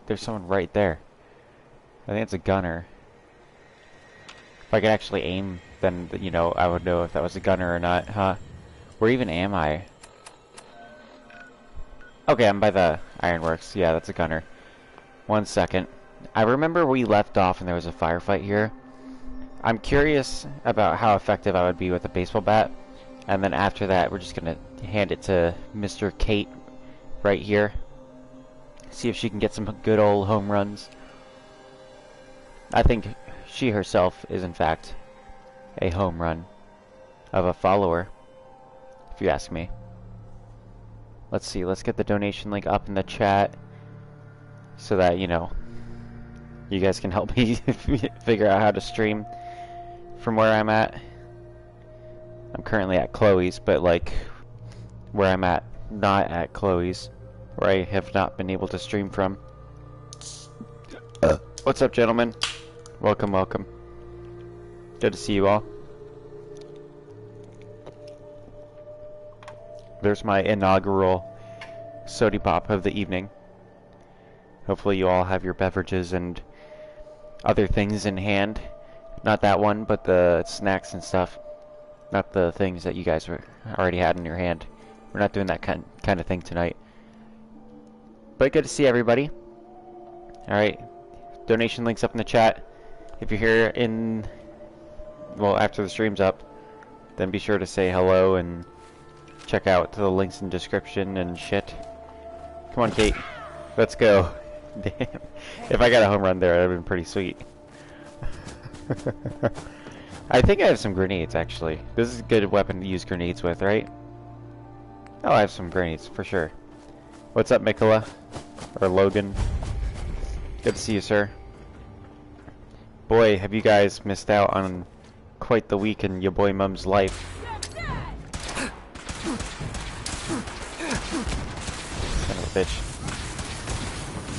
there's someone right there. I think it's a gunner. If I could actually aim, then, you know, I would know if that was a gunner or not, huh? Where even am I? Okay, I'm by the ironworks. Yeah, that's a gunner. 1 second. I remember we left off and there was a firefight here. I'm curious about how effective I would be with a baseball bat. And then after that, we're just gonna hand it to Mr. Cait right here. See if she can get some good old home runs. I think she herself is in fact a home run of a follower, if you ask me. Let's see, let's get the donation link up in the chat so that, you know, you guys can help me figure out how to stream from where I'm at. I'm currently at Chloe's, but like where I'm at, not at Chloe's, where I have not been able to stream from. What's up, gentlemen? Welcome, welcome. Good to see you all. There's my inaugural sody pop of the evening. Hopefully you all have your beverages and other things in hand. Not that one, but the snacks and stuff. Not the things that you guys already had in your hand. We're not doing that kind of thing tonight. But good to see everybody. Alright. Donation links up in the chat. If you're here in... well, after the stream's up, then be sure to say hello and check out the links in the description and shit. Come on, Cait. Let's go. Damn. If I got a home run there, that would have been pretty sweet. I think I have some grenades, actually. This is a good weapon to use grenades with, right? Oh, I have some grenades, for sure. What's up, Mikola? Or Logan? Good to see you, sir. Boy, have you guys missed out on quite the week in your boy Mum's life. Son of a bitch.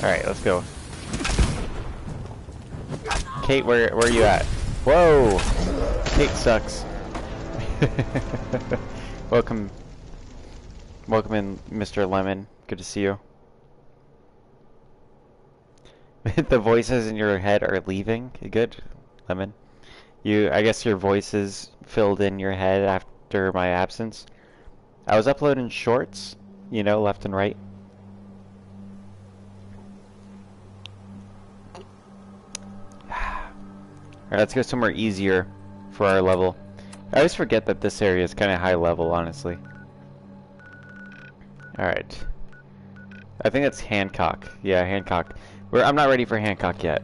Alright, let's go. Cait, where are you at? Whoa! Cait sucks. Welcome in, Mr. Lemon. Good to see you. The voices in your head are leaving. Good, Lemon. I guess your voices filled in your head after my absence. I was uploading shorts, you know, left and right. Alright, let's go somewhere easier for our level. I always forget that this area is kind of high level, honestly. Alright. I think that's Hancock. Yeah, Hancock. I'm not ready for Hancock yet.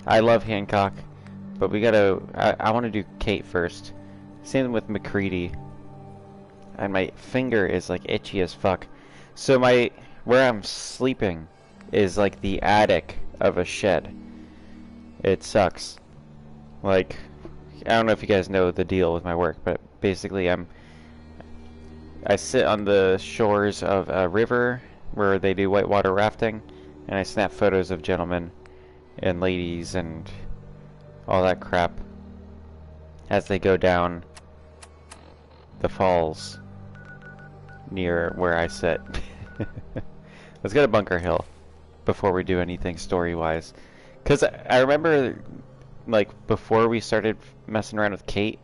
I love Hancock, but we gotta... I want to do Cait first. Same with McCready. And my finger is like itchy as fuck. So where I'm sleeping is like the attic of a shed. It sucks. Like, I don't know if you guys know the deal with my work, but basically I sit on the shores of a river where they do whitewater rafting, and I snap photos of gentlemen and ladies and all that crap as they go down the falls near where I sit. Let's go to Bunker Hill before we do anything story-wise. Because I remember, like, before we started messing around with Cait,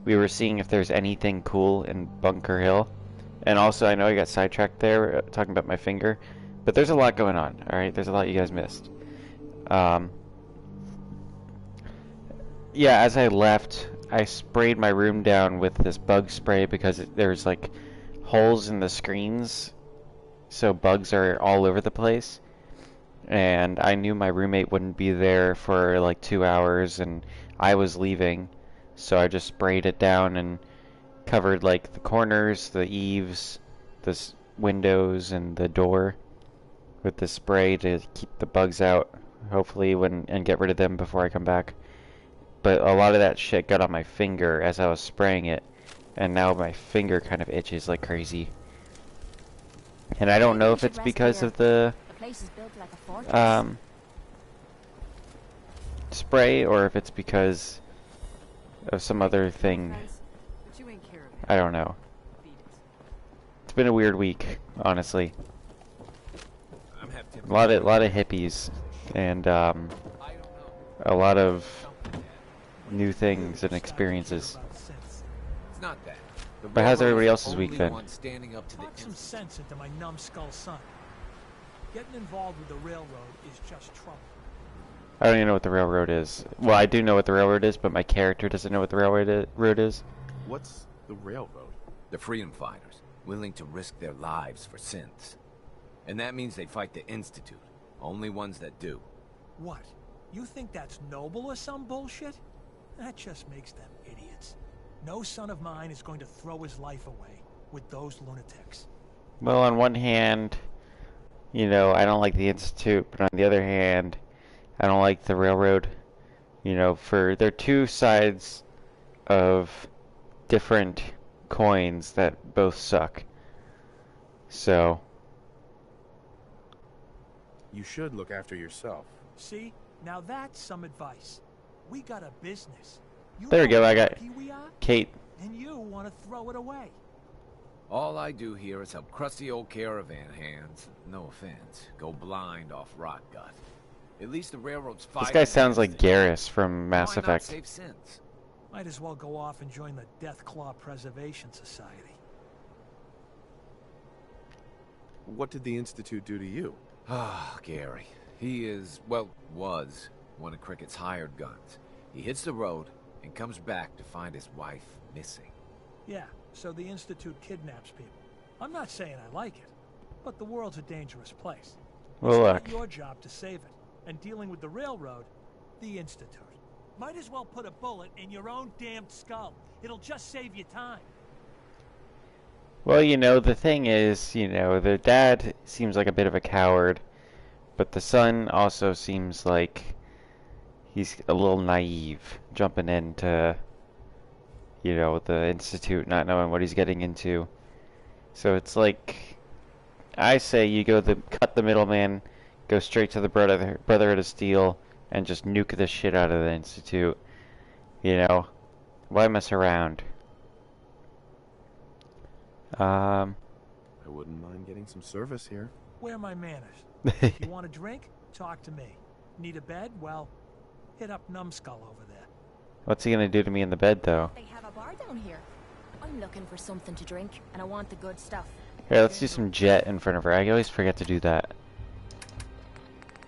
we were seeing if there's anything cool in Bunker Hill. And also, I know I got sidetracked there, talking about my finger, but there's a lot going on, alright? There's a lot you guys missed. Yeah, as I left, I sprayed my room down with this bug spray because there's, like, holes in the screens, so bugs are all over the place. And I knew my roommate wouldn't be there for like 2 hours, and I was leaving, so I just sprayed it down and covered like the corners, the eaves, the windows, and the door with the spray to keep the bugs out, hopefully, and get rid of them before I come back. But a lot of that shit got on my finger as I was spraying it, and now my finger kind of itches like crazy. And I don't know if it's because of the spray, or if it's because of some other thing. I don't know. It's been a weird week, honestly. A lot of hippies and a lot of new things and experiences. It's not that. But how's everybody else's week been? Talk some sense into my numbskull son. Getting involved with the railroad is just trouble. I don't even know what the railroad is. Well, I do know what the railroad is, but my character doesn't know what the railroad is. What's the railroad? The freedom fighters, willing to risk their lives for synths. And that means they fight the Institute. Only ones that do. What? You think that's noble or some bullshit? That just makes them idiots. No son of mine is going to throw his life away with those lunatics. Well, on one hand, you know, I don't like the Institute, but on the other hand, I don't like the railroad. You know, they're two sides of different coins that both suck. So You should look after yourself. See? Now that's some advice. We got a business. There we go, I got Cait. And you want to throw it away. All I do here is help crusty old caravan hands, no offense, go blind off rot gut. At least the railroad's fighting. This guy sounds like Garrus from Mass Why not Effect. save synths? Might as well go off and join the Deathclaw Preservation Society. What did the Institute do to you? Ah, Gary. He is, well, was one of Cricket's hired guns. He hits the road and comes back to find his wife missing. Yeah, so the Institute kidnaps people. I'm not saying I like it, but the world's a dangerous place. Well, It's look. not your job to save it. And dealing with the railroad, the Institute. Might as well put a bullet in your own damned skull. It'll just save you time. Well, you know, the thing is, you know, the dad seems like a bit of a coward, but the son also seems like he's a little naive, jumping into, you know, the Institute, not knowing what he's getting into. So it's like, I say you cut the middleman, go straight to the Brotherhood of Steel, and just nuke the shit out of the Institute. You know, why mess around? I wouldn't mind getting some service here. Where are my manners? You want a drink? Talk to me. Need a bed? Well, hit up Numbskull over there. What's he gonna do to me in the bed, though? They have a bar down here. I'm looking for something to drink, and I want the good stuff. Here, let's do some jet in front of her. I always forget to do that.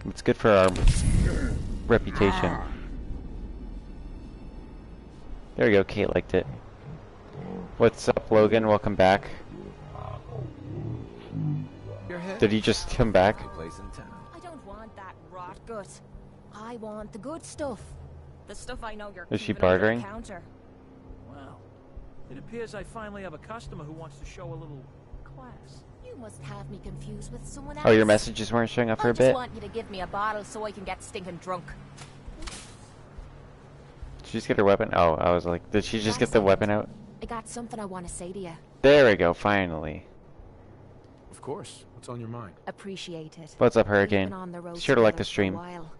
It's good for our reputation. There we go, Cait liked it. What's up, Logan? Welcome back. Did he just come back? I don't want that rot gut. I want the good stuff. The stuff I know you're Is she keeping under the bartering? counter. Well, it appears I finally have a customer who wants to show a little class. You must have me confused with someone else. Oh, your messages weren't showing up for I a just bit? want you to give me a bottle so I can get stinking drunk. Did she just get her weapon? Oh, I was like, did she just get the weapon out? I got something I want to say to you. There we go, finally. Of course. What's on your mind? Appreciate it. What's up, We've Hurricane? been on the road Sure to like together the for a stream. while,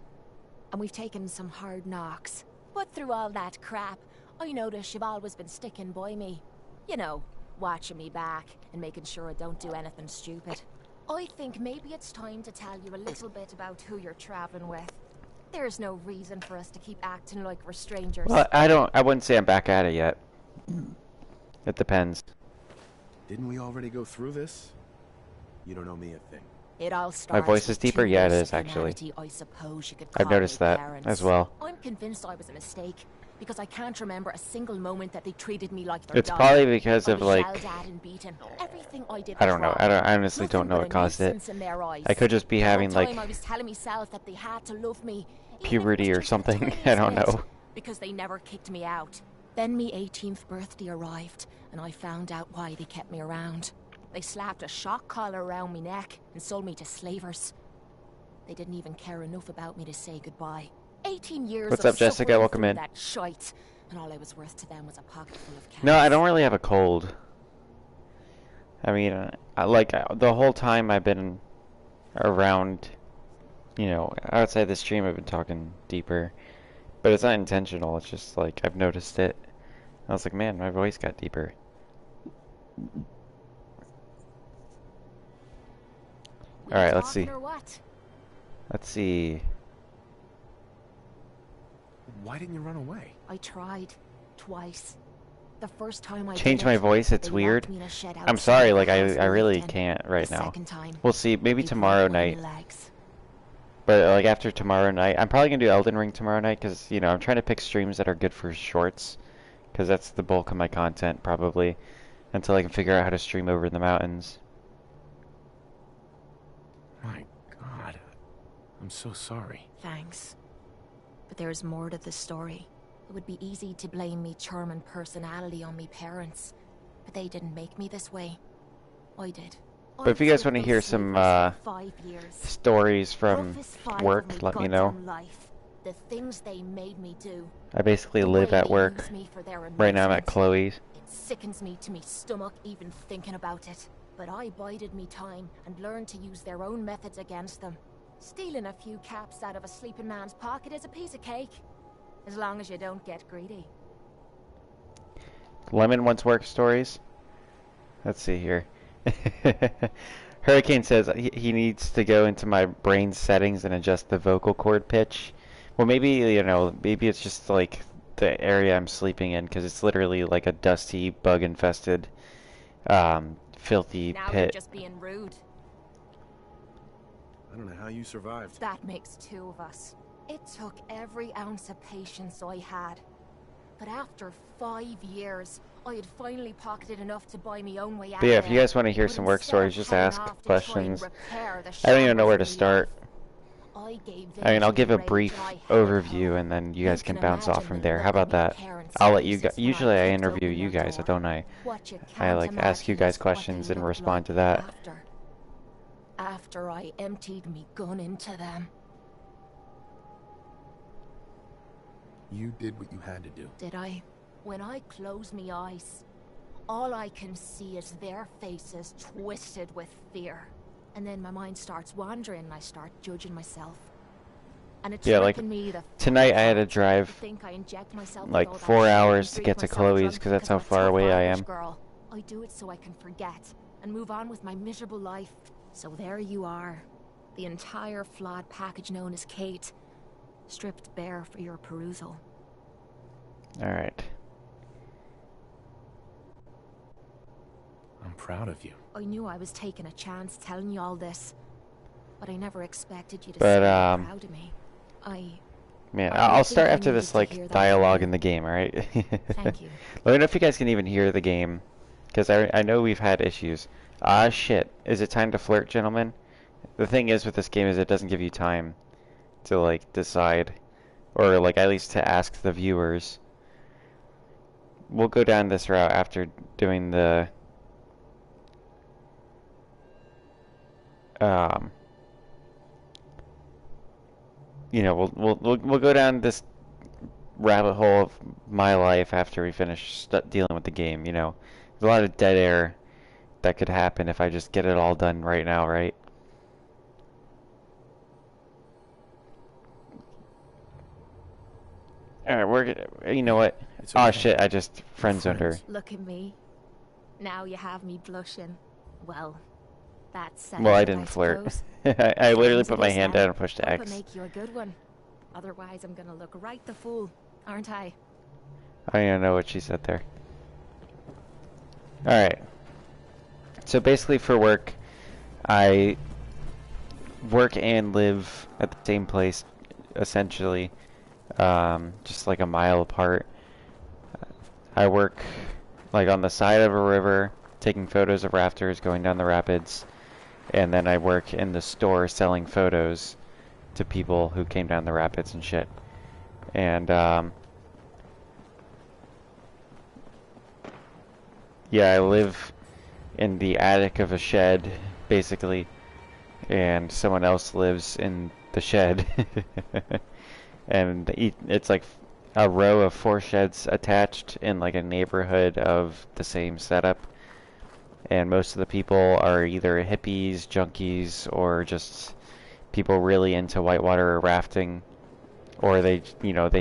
and we've taken some hard knocks. But through all that crap, I notice you've always been sticking by me. You know, watching me back and making sure I don't do anything stupid. I think maybe it's time to tell you a little bit about who you're traveling with. There's no reason for us to keep acting like we're strangers. Well, I wouldn't say I'm back at it yet. It depends. Didn't we already go through this? You don't know me a thing. It all starts voice is with deeper? two Yeah, it ways is, of actually. humanity, I suppose you could I've call noticed me that parents. as well. I'm convinced I was a mistake because I can't remember a single moment that they treated me like their It's dog. probably because I of, was like, yelled at and beaten. Everything I did I was don't know. wrong. I honestly don't Nothing know but what a caused it. nuisance in their eyes. I could just be The whole having, like, time I was telling myself that they had to love me, even if it puberty was or just the something. tiniest I don't bit, know. because they never kicked me out. Then me 18th birthday arrived, and I found out why they kept me around. They slapped a shock collar around me neck and sold me to slavers. They didn't even care enough about me to say goodbye. 18 years What's of up, Jessica? suffering Welcome through in. that shite, and all I was worth to them was a pocket full of cash. No, I don't really have a cold. I mean, the whole time I've been around, you know, outside the stream, I've been talking deeper. But it's not intentional, it's just like, I've noticed it. I was like, man, my voice got deeper. We Alright, let's see. talking or what? Let's see. Why didn't you run away? I tried. Twice. The first time I Change did my it, voice, it's they weird. locked me in a shed I'm outside sorry, the like house I we really lived in. can't right The now. second time, We'll see, maybe they tomorrow broke one of night. my legs. But like after tomorrow night, I'm probably gonna do Elden Ring tomorrow night because you know I'm trying to pick streams that are good for shorts, because that's the bulk of my content probably, until I can figure out how to stream over in the mountains. My God. I'm so sorry. Thanks. But there's more to the story. It would be easy to blame me charming personality on me parents, but they didn't make me this way. I did. But if you guys want to hear some stories from work, let me know. Life, the things they made me do. I basically The live way at they work. use me for their Right now I'm at amusement. Chloe's. It sickens me to me stomach even thinking about it. But I bided me time and learned to use their own methods against them. Stealing a few caps out of a sleeping man's pocket is a piece of cake. As long as you don't get greedy. Lemon wants work stories. Let's see here. Hurricane says he needs to go into my brain settings and adjust the vocal cord pitch. Well, maybe, you know, maybe it's just like the area I'm sleeping in, because it's literally like a dusty, bug-infested, filthy Now you're pit. just being rude. I don't know how you survived. That makes two of us. It took every ounce of patience I had. But after 5 years, I had finally pocketed enough to buy my own way out. But yeah, if you guys want to hear But some work instead stories, of just heading ask off to try and questions. repair the I don't even know shambles where of to me start. life, I mean, I'll give a rage brief and I headed overview, home. and then you guys can can bounce off imagine from the there. look How on about my that? parents' I'll let you guys. faces when I Usually I kicked interview open you their guys, door. don't I? What you I can't like ask you imagine guys is what they questions and looked respond to like that. After I emptied me gun into them. You did what you had to do. Did I? When I close me eyes, all I can see is their faces twisted with fear. And then my mind starts wandering and I start judging myself. And it's Yeah, like, me the tonight I had to I drive think I inject myself with like all that 4 shit and hours to drink get to myself Chloe's, drunk because that's how I'm a far tough away I Irish am. girl. I do it so I can forget and move on with my miserable life. So there you are. The entire flawed package known as Cait, stripped bare for your perusal. Alright. I'm proud of you. I knew I was taking a chance telling you all this, but I never expected you to But, say you were proud of me. Man, I I'll think start I after needed this, to like, hear that dialogue from you. in the game, alright? Thank you. Let me know if you guys can even hear the game, because I know we've had issues. Ah, shit. Is it time to flirt, gentlemen? The thing is with this game is it doesn't give you time to, like, decide, or, like, at least to ask the viewers. We'll go down this route after doing the... you know, we'll go down this rabbit hole of my life after we finish dealing with the game, you know. There's a lot of dead air that could happen if I just get it all done right now, right? Alright, you know what? It's Oh okay. shit, I just friend-zoned her. Look at me. Now you have me blushing. Well, that's Well, I didn't flirt. I literally put my hand down and pushed Hope I X. make you a good one. Otherwise, I'm gonna look right the fool, aren't I? I don't even know what she said there. Alright. So basically for work, I work and live at the same place, essentially. Just like a mile apart. I work like on the side of a river, taking photos of rafters going down the rapids. And then I work in the store selling photos to people who came down the rapids and shit. And, yeah, I live in the attic of a shed, basically. And someone else lives in the shed. And it's like a row of 4 sheds attached in like a neighborhood of the same setup. And most of the people are either hippies, junkies, or just people really into whitewater rafting, or they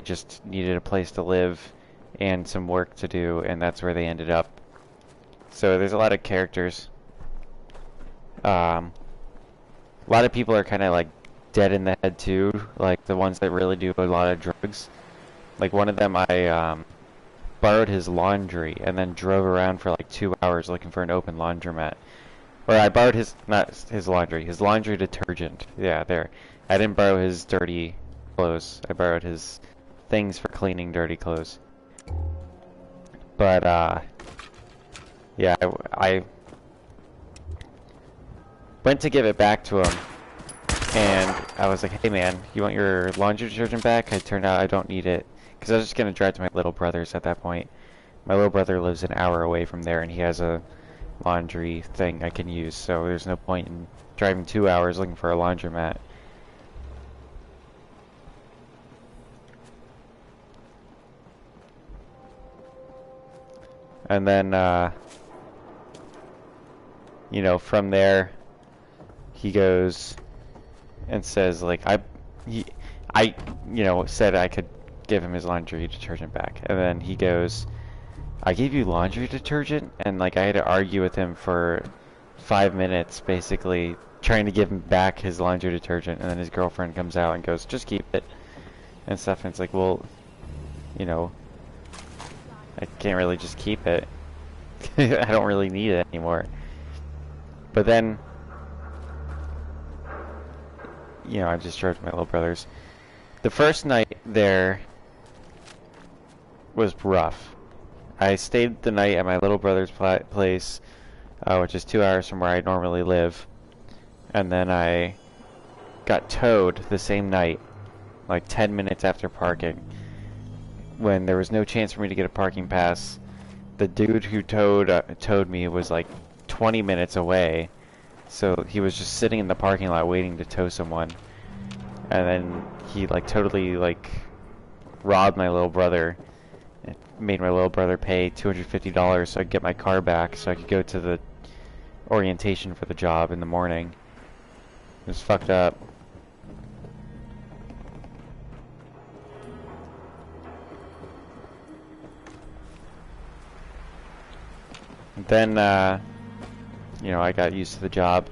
just needed a place to live and some work to do, and that's where they ended up. So there's a lot of characters. A lot of people are kind of like dead in the head too, like the ones that really do a lot of drugs. Like one of them, I borrowed his laundry and then drove around for like 2 hours looking for an open laundromat. Or I borrowed not his laundry detergent. Yeah, there. I didn't borrow his dirty clothes. I borrowed his things for cleaning dirty clothes. But, yeah, I went to give it back to him, and I was like, hey man, you want your laundry detergent back? It turned out I don't need it, because I was just going to drive to my little brother's at that point. My little brother lives an hour away from there, and he has a laundry thing I can use, so there's no point in driving 2 hours looking for a laundromat. And then, you know, from there, he goes and says, like, you know, said I could give him his laundry detergent back. And then he goes, I gave you laundry detergent? And, like, I had to argue with him for 5 minutes, basically, trying to give him back his laundry detergent. And then his girlfriend comes out and goes, just keep it, and stuff. And it's like, well, you know, I can't really just keep it. I don't really need it anymore. But then, you know, I just drove to my little brother's. The first night there was rough. I stayed the night at my little brother's place, which is 2 hours from where I normally live. And then I got towed the same night, like 10 minutes after parking, when there was no chance for me to get a parking pass. The dude who towed me was like 20 minutes away, so he was just sitting in the parking lot waiting to tow someone. And then he like totally like robbed my little brother and made my little brother pay $250 so I could get my car back so I could go to the orientation for the job in the morning. It was fucked up. Then, you know, I got used to the job.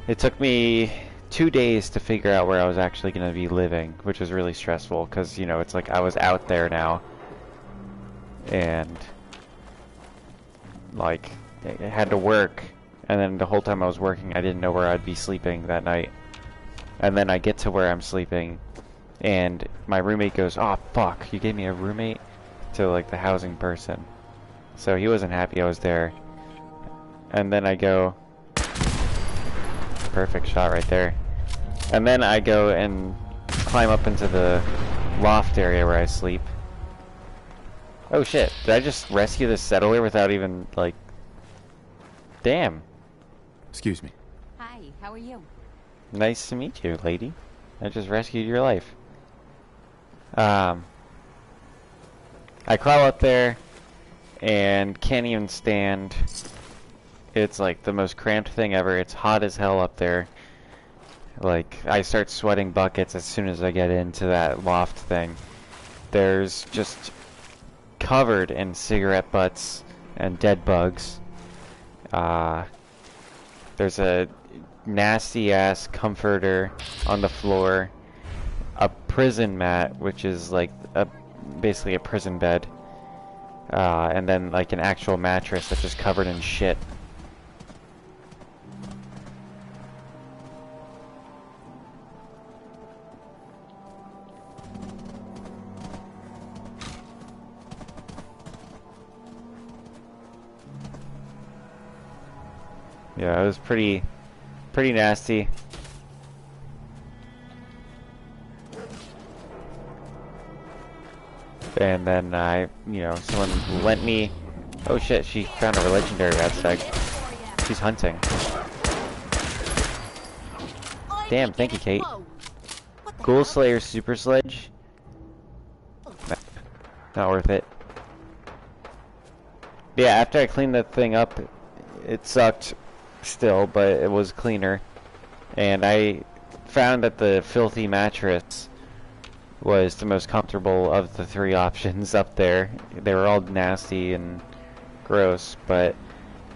It took me 2 days to figure out where I was actually going to be living, which was really stressful, because, you know, it's like I was out there now. And, like, I had to work, and then the whole time I was working, I didn't know where I'd be sleeping that night. And then I get to where I'm sleeping, and my roommate goes, "Oh, fuck, you gave me a roommate?" To, like, the housing person. So he wasn't happy I was there. And then I go... Perfect shot right there. And then I go and climb up into the loft area where I sleep. Oh shit, did I just rescue this settler without even, like... Damn. Excuse me. Hi, how are you? Nice to meet you, lady. I just rescued your life. I crawl up there and can't even stand. It's like the most cramped thing ever. It's hot as hell up there. Like, I start sweating buckets as soon as I get into that loft thing. There's just covered in cigarette butts and dead bugs. There's a nasty ass comforter on the floor, a prison mat, which is like basically a prison bed, and then like an actual mattress that's just covered in shit. Yeah, it was pretty nasty. And then someone lent me... Oh shit, she found a legendary rat stag. She's hunting. Damn, thank you, Cait. Ghoul Slayer Super Sledge? Not worth it. Yeah, after I cleaned that thing up, it sucked still, but it was cleaner. And I found that the filthy mattress was the most comfortable of the three options up there. They were all nasty and gross, but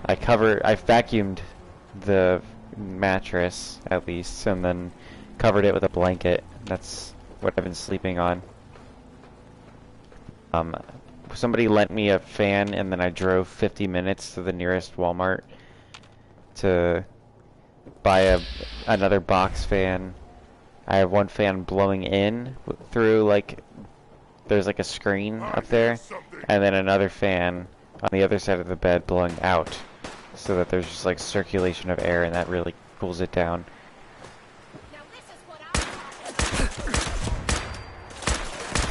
I vacuumed the mattress at least, and then covered it with a blanket. That's what I've been sleeping on. Somebody lent me a fan, and then I drove 50 minutes to the nearest Walmart to buy another box fan. I have one fan blowing in through, like, there's like a screen up there, and then another fan on the other side of the bed blowing out, so that there's just like circulation of air, and that really cools it down.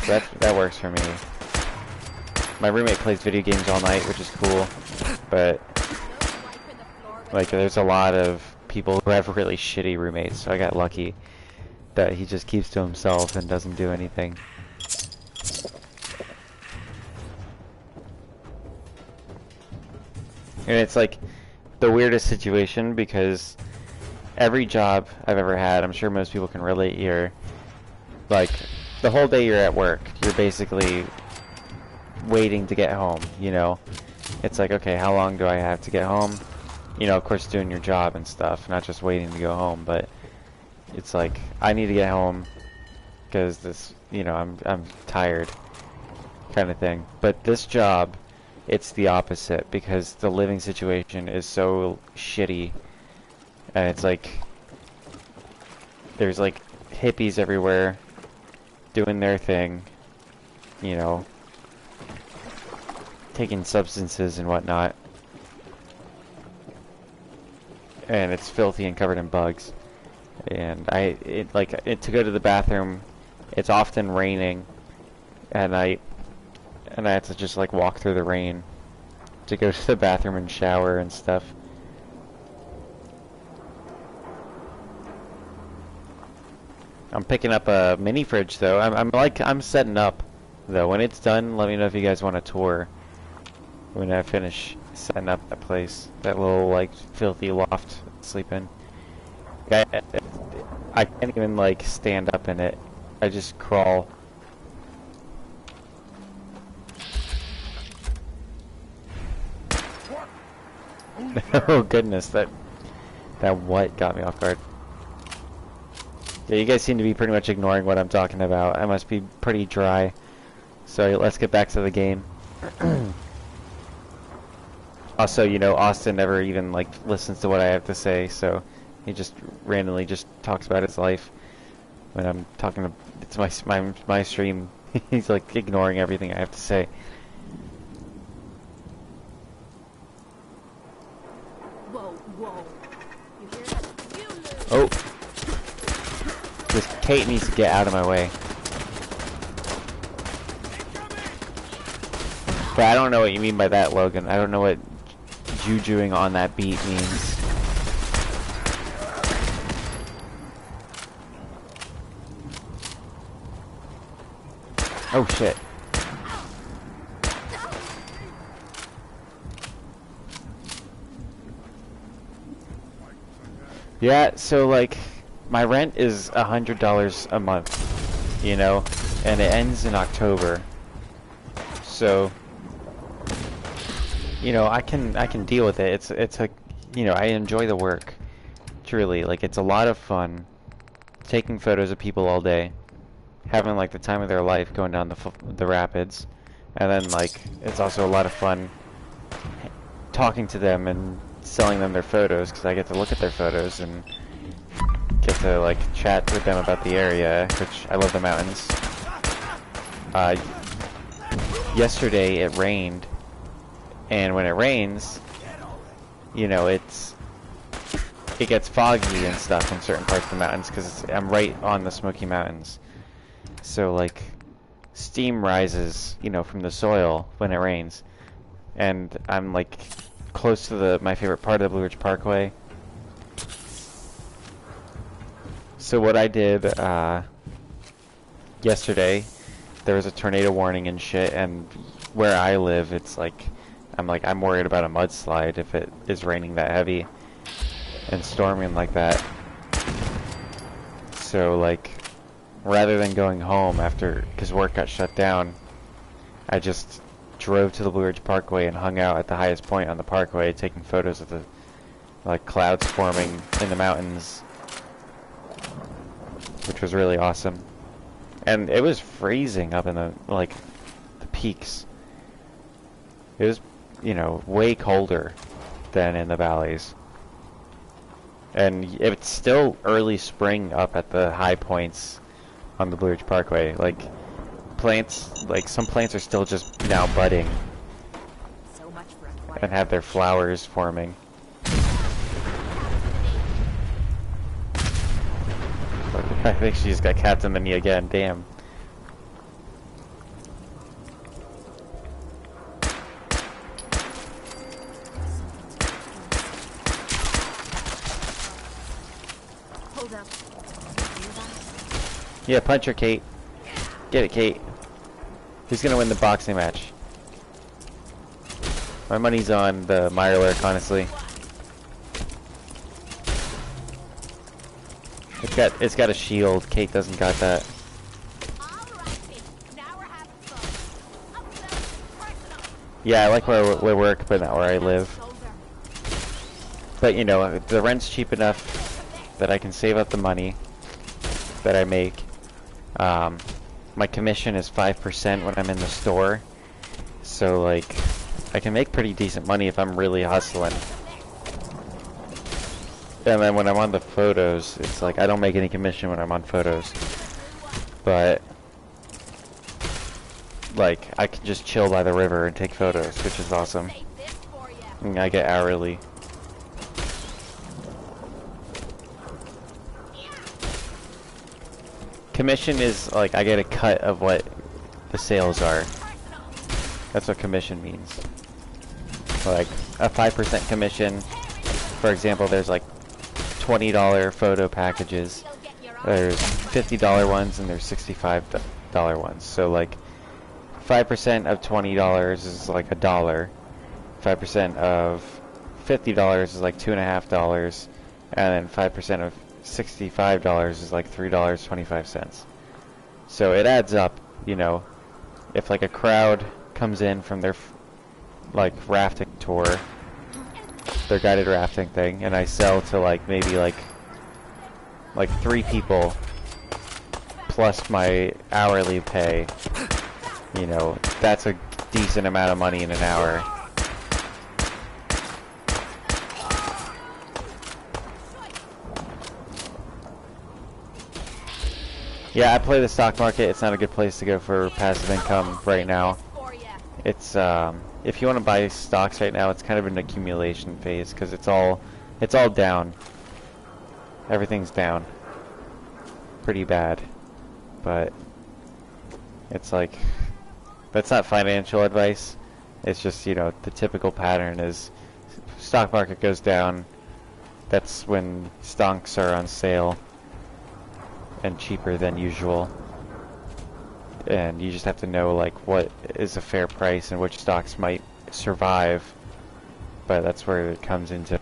So that works for me. My roommate plays video games all night, which is cool, but like there's a lot of people who have really shitty roommates, so I got lucky that he just keeps to himself and doesn't do anything. And it's like the weirdest situation, because every job I've ever had, I'm sure most people can relate here, like the whole day you're at work, you're basically waiting to get home, you know? It's like, okay, how long do I have to get home? You know, of course doing your job and stuff, not just waiting to go home, but it's like, I need to get home because this, you know, I'm tired kind of thing. But this job, it's the opposite, because the living situation is so shitty, and it's like there's like hippies everywhere doing their thing, you know, taking substances and whatnot, and it's filthy and covered in bugs. And to go to the bathroom, it's often raining at night, and I have to just like walk through the rain to go to the bathroom and shower and stuff. I'm picking up a mini fridge though. I'm setting up though. When it's done, let me know if you guys want a tour when I finish setting up that place, that little like filthy loft to sleep in. I can't even like stand up in it. I just crawl. Oh goodness, that what got me off guard. Yeah, you guys seem to be pretty much ignoring what I'm talking about. I must be pretty dry. So let's get back to the game. Also, you know, Austin never even like listens to what I have to say, so he just randomly just talks about his life when I'm talking to. It's my stream. He's like ignoring everything I have to say. Whoa. You hear that? Oh. This Cait needs to get out of my way. But I don't know what you mean by that, Logan. I don't know what jujuing on that beat means. Oh shit. Yeah, so like my rent is $100 a month, you know, and it ends in October. So, you know, I can deal with it. It's a, you know, I enjoy the work. Truly, like it's a lot of fun taking photos of people all day, having like the time of their life going down the rapids, and then like it's also a lot of fun talking to them and selling them their photos, because I get to look at their photos and get to like chat with them about the area, which I love the mountains. Yesterday it rained, and when it rains, you know, it gets foggy and stuff in certain parts of the mountains, because I'm right on the Smoky Mountains. So like steam rises, you know, from the soil when it rains, and I'm like close to my favorite part of the Blue Ridge Parkway. So what I did yesterday, there was a tornado warning and shit, and where I live, it's like I'm worried about a mudslide if it is raining that heavy and storming like that. So like, rather than going home because work got shut down, I just drove to the Blue Ridge Parkway and hung out at the highest point on the parkway, taking photos of the like clouds forming in the mountains, which was really awesome. And it was freezing up in the peaks. It was, you know, way colder than in the valleys. And it's still early spring up at the high points on the Blue Ridge Parkway. Like, plants, like some plants are still just now budding So much for a quiet and have their flowers forming. I think she just got Captain the Knee again, damn. Hold up. Yeah, punch her, Cait. Get it, Cait. Who's gonna win the boxing match? My money's on the Mirelurk, honestly. It's got a shield. Cait doesn't got that. Yeah, I like where we work, but not where I live. But you know, the rent's cheap enough that I can save up the money that I make. My commission is 5% when I'm in the store, so like I can make pretty decent money if I'm really hustling. And then when I'm on the photos, it's like I don't make any commission when I'm on photos, but like I can just chill by the river and take photos, which is awesome. And I get hourly. Commission is like I get a cut of what the sales are. That's what commission means. Like a 5% commission. For example, there's like $20 photo packages. There's $50 ones and there's $65 ones. So like 5% of $20 is like $1. 5% of $50 is like $2.50, and then 5% of $65 is like $3.25. So it adds up, you know. If like a crowd comes in from their like rafting tour, their guided rafting thing, and I sell to like maybe like 3 people plus my hourly pay, you know, that's a decent amount of money in an hour. Yeah, I play the stock market. It's not a good place to go for passive income right now. It's if you want to buy stocks right now, it's kind of an accumulation phase because it's all down. Everything's down. Pretty bad. But it's like that's not financial advice. It's just, you know, the typical pattern is stock market goes down. That's when stocks are on sale and cheaper than usual, and you just have to know like what is a fair price and which stocks might survive. But that's where it comes into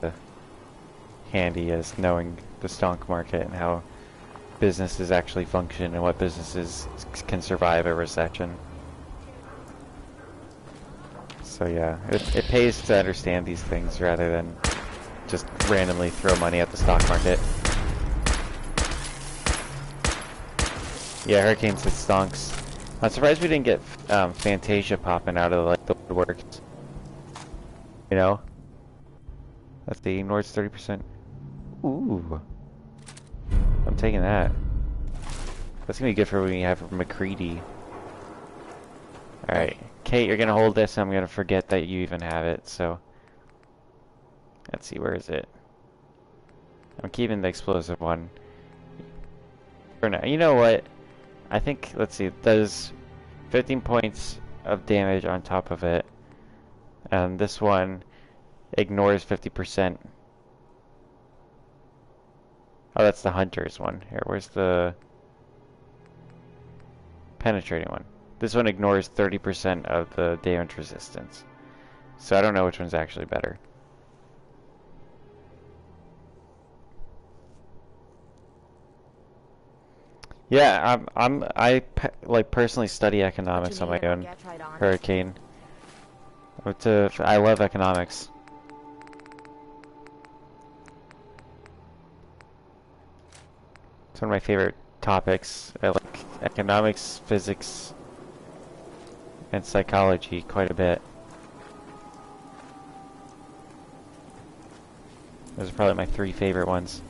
handy, as knowing the stock market and how businesses actually function and what businesses can survive a recession. So yeah, it pays to understand these things rather than just randomly throw money at the stock market. Yeah, hurricanes hit stonks. I'm surprised we didn't get Fantasia popping out of like the woodworks. You know? That's the ignores 30%. Ooh. I'm taking that. That's gonna be good for when you have McCready. Alright. Cait, you're gonna hold this, and I'm gonna forget that you even have it, so. Let's see, where is it? I'm keeping the explosive one. For now. You know what? I think, let's see, it does 15 points of damage on top of it. And this one ignores 50%. Oh, that's the hunter's one. Here, where's the penetrating one? This one ignores 30% of the damage resistance. So I don't know which one's actually better. Yeah, I like personally study economics on my own. Hurricane. I love economics. It's one of my favorite topics. I like economics, physics, and psychology quite a bit. Those are probably my 3 favorite ones.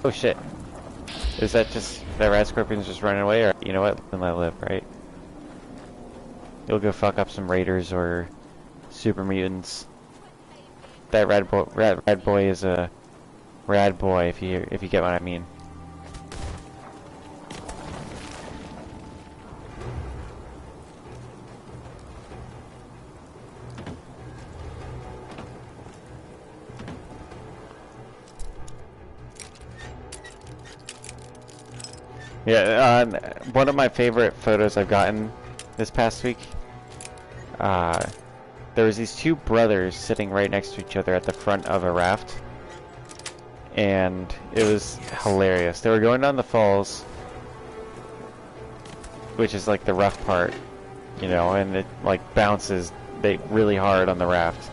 Oh shit. Is that just, that rat scorpion's just running away, or, you know what, then let live, right? You'll go fuck up some raiders or super mutants. That red boy is a rad boy, if you get what I mean. Yeah, one of my favorite photos I've gotten this past week, there was these 2 brothers sitting right next to each other at the front of a raft, and it was hilarious. They were going down the falls, which is like the rough part, you know, and it like bounces really hard on the raft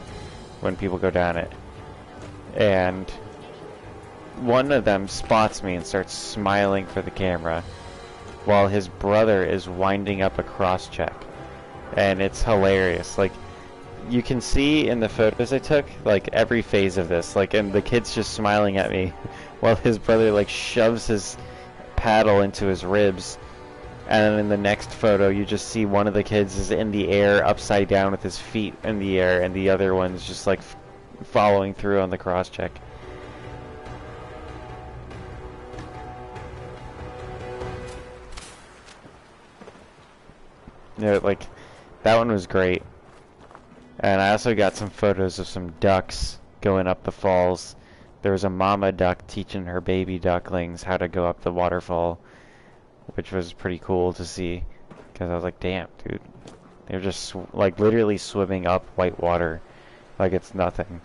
when people go down it. And one of them spots me and starts smiling for the camera while his brother is winding up a cross-check. And it's hilarious. Like, you can see in the photos I took, like, every phase of this. Like, and the kid's just smiling at me while his brother, like, shoves his paddle into his ribs. And then in the next photo, you just see one of the kids is in the air, upside down with his feet in the air, and the other one's just, like, following through on the cross-check. Yeah, like, that one was great. And I also got some photos of some ducks going up the falls. There was a mama duck teaching her baby ducklings how to go up the waterfall, which was pretty cool to see. Because I was like, damn, dude. They're just, like, literally swimming up white water like it's nothing.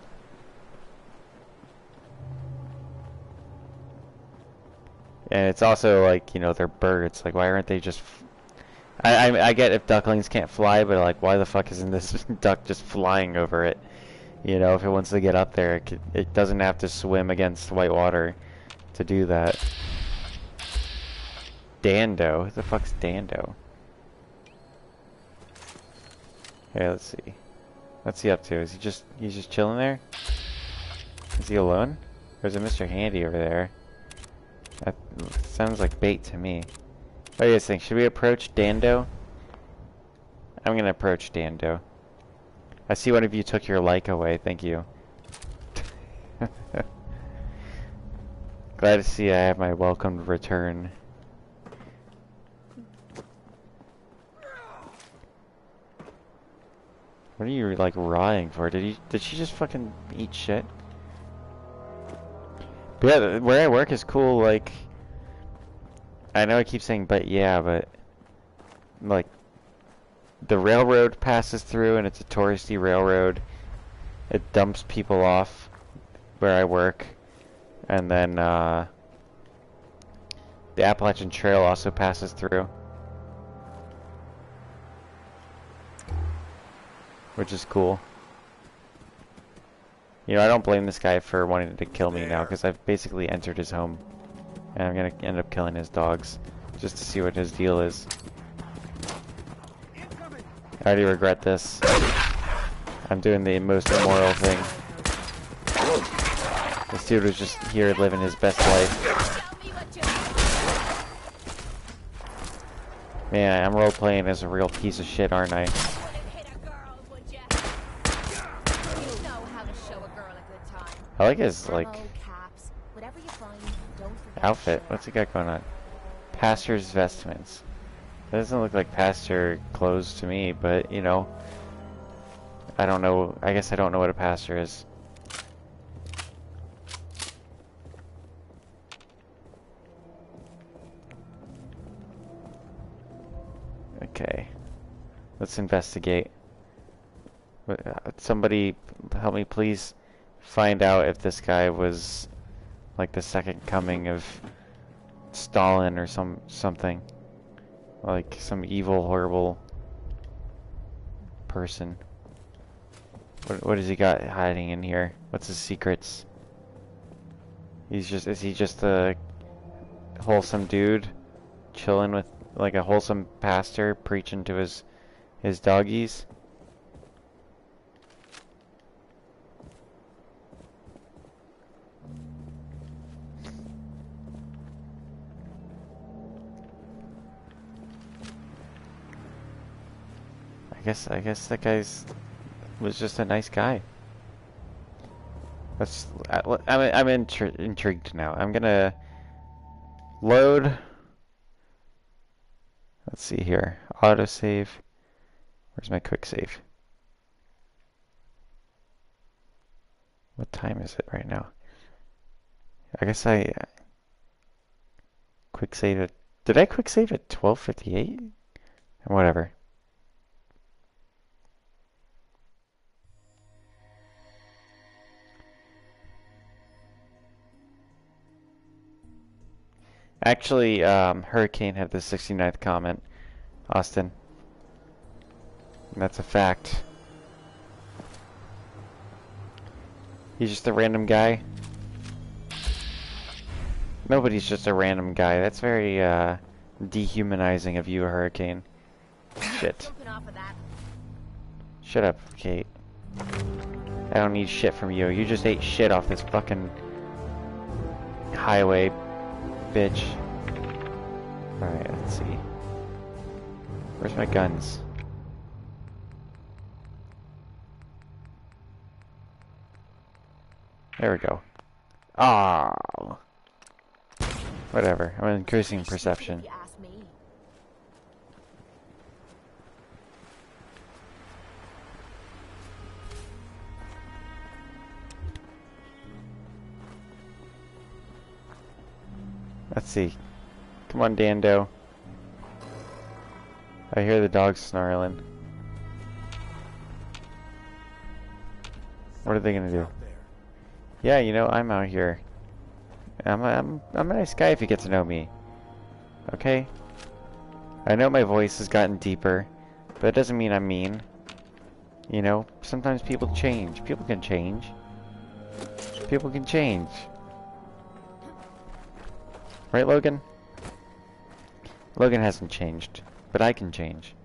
And it's also like, you know, they're birds. Like, why aren't they just... I get if ducklings can't fly, but like, why the fuck isn't this duck just flying over it? You know, if it wants to get up there, it doesn't have to swim against white water to do that. Dando? Who the fuck's Dando? Here, let's see. What's he up to? Is he's just chilling there? Is he alone? There's a Mr. Handy over there. That sounds like bait to me. What do you guys think? Should we approach Dando? I'm gonna approach Dando. I see one of you took your like away. Thank you. Glad to see I have my welcomed return. What are you like rawing for? Did she just fucking eat shit? But yeah, where I work is cool. Like, I know I keep saying but yeah, but like the railroad passes through and it's a touristy railroad. It dumps people off where I work, and then the Appalachian Trail also passes through, which is cool. You know, I don't blame this guy for wanting to kill me now, because I've basically entered his home. And I'm gonna end up killing his dogs, just to see what his deal is. I already regret this. I'm doing the most immoral thing. This dude was just here living his best life. Man, I'm role-playing as a real piece of shit, aren't I? I like his, like, outfit. What's he got going on? Pastor's vestments. That doesn't look like pastor clothes to me, but, you know, I don't know. I guess I don't know what a pastor is. Okay. Let's investigate. Somebody help me, please. Find out if this guy was like the second coming of Stalin or something, like some evil, horrible person. What has he got hiding in here? What's his secrets? Is he just a wholesome dude chilling with, like, a wholesome pastor preaching to his his doggies. I guess that guy's was just a nice guy. I'm intrigued now. I'm gonna load. Let's see here. Autosave. Where's my quick save? What time is it right now? I guess I quick save it. Did I quick save at 12:58? Whatever. Actually, Hurricane had the 69th comment, Austin. And that's a fact. He's just a random guy. Nobody's just a random guy. That's very, dehumanizing of you, Hurricane. Shit. Shut up, Cait. I don't need shit from you. You just ate shit off this fucking highway, bitch. Alright, let's see. Where's my guns? There we go. Ah, whatever. I'm increasing perception. Let's see. Come on, Dando. I hear the dogs snarling. What are they gonna do? Yeah, you know, I'm out here. I'm a nice guy if you get to know me. Okay? I know my voice has gotten deeper, but it doesn't mean I'm mean. You know, sometimes people change. People can change. People can change. Right, Logan? Logan hasn't changed, but I can change.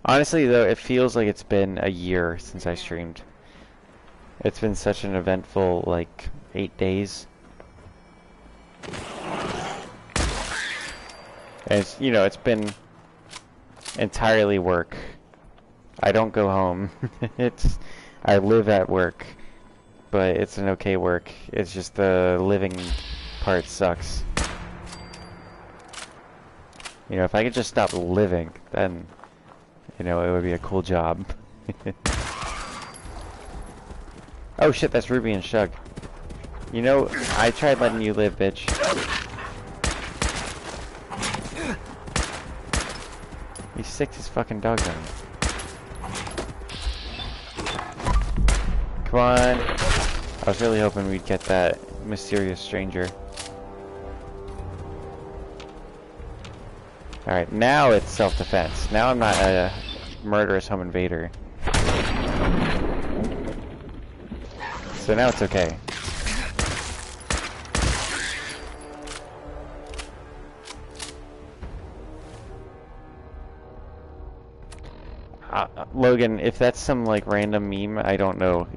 Honestly, though, it feels like it's been a year since I streamed. It's been such an eventful, like, 8 days. And it's, you know, it's been entirely work. I don't go home. I live at work. But it's an okay work. It's just the living part sucks. You know, if I could just stop living, then, you know, it would be a cool job. Oh shit, that's Ruby and Shug. You know, I tried letting you live, bitch. He sicked his fucking dogs on me. Come on. I was really hoping we'd get that mysterious stranger. Alright, now it's self-defense. Now I'm not a murderous home invader. So now it's okay. Logan, if that's some like random meme, I don't know.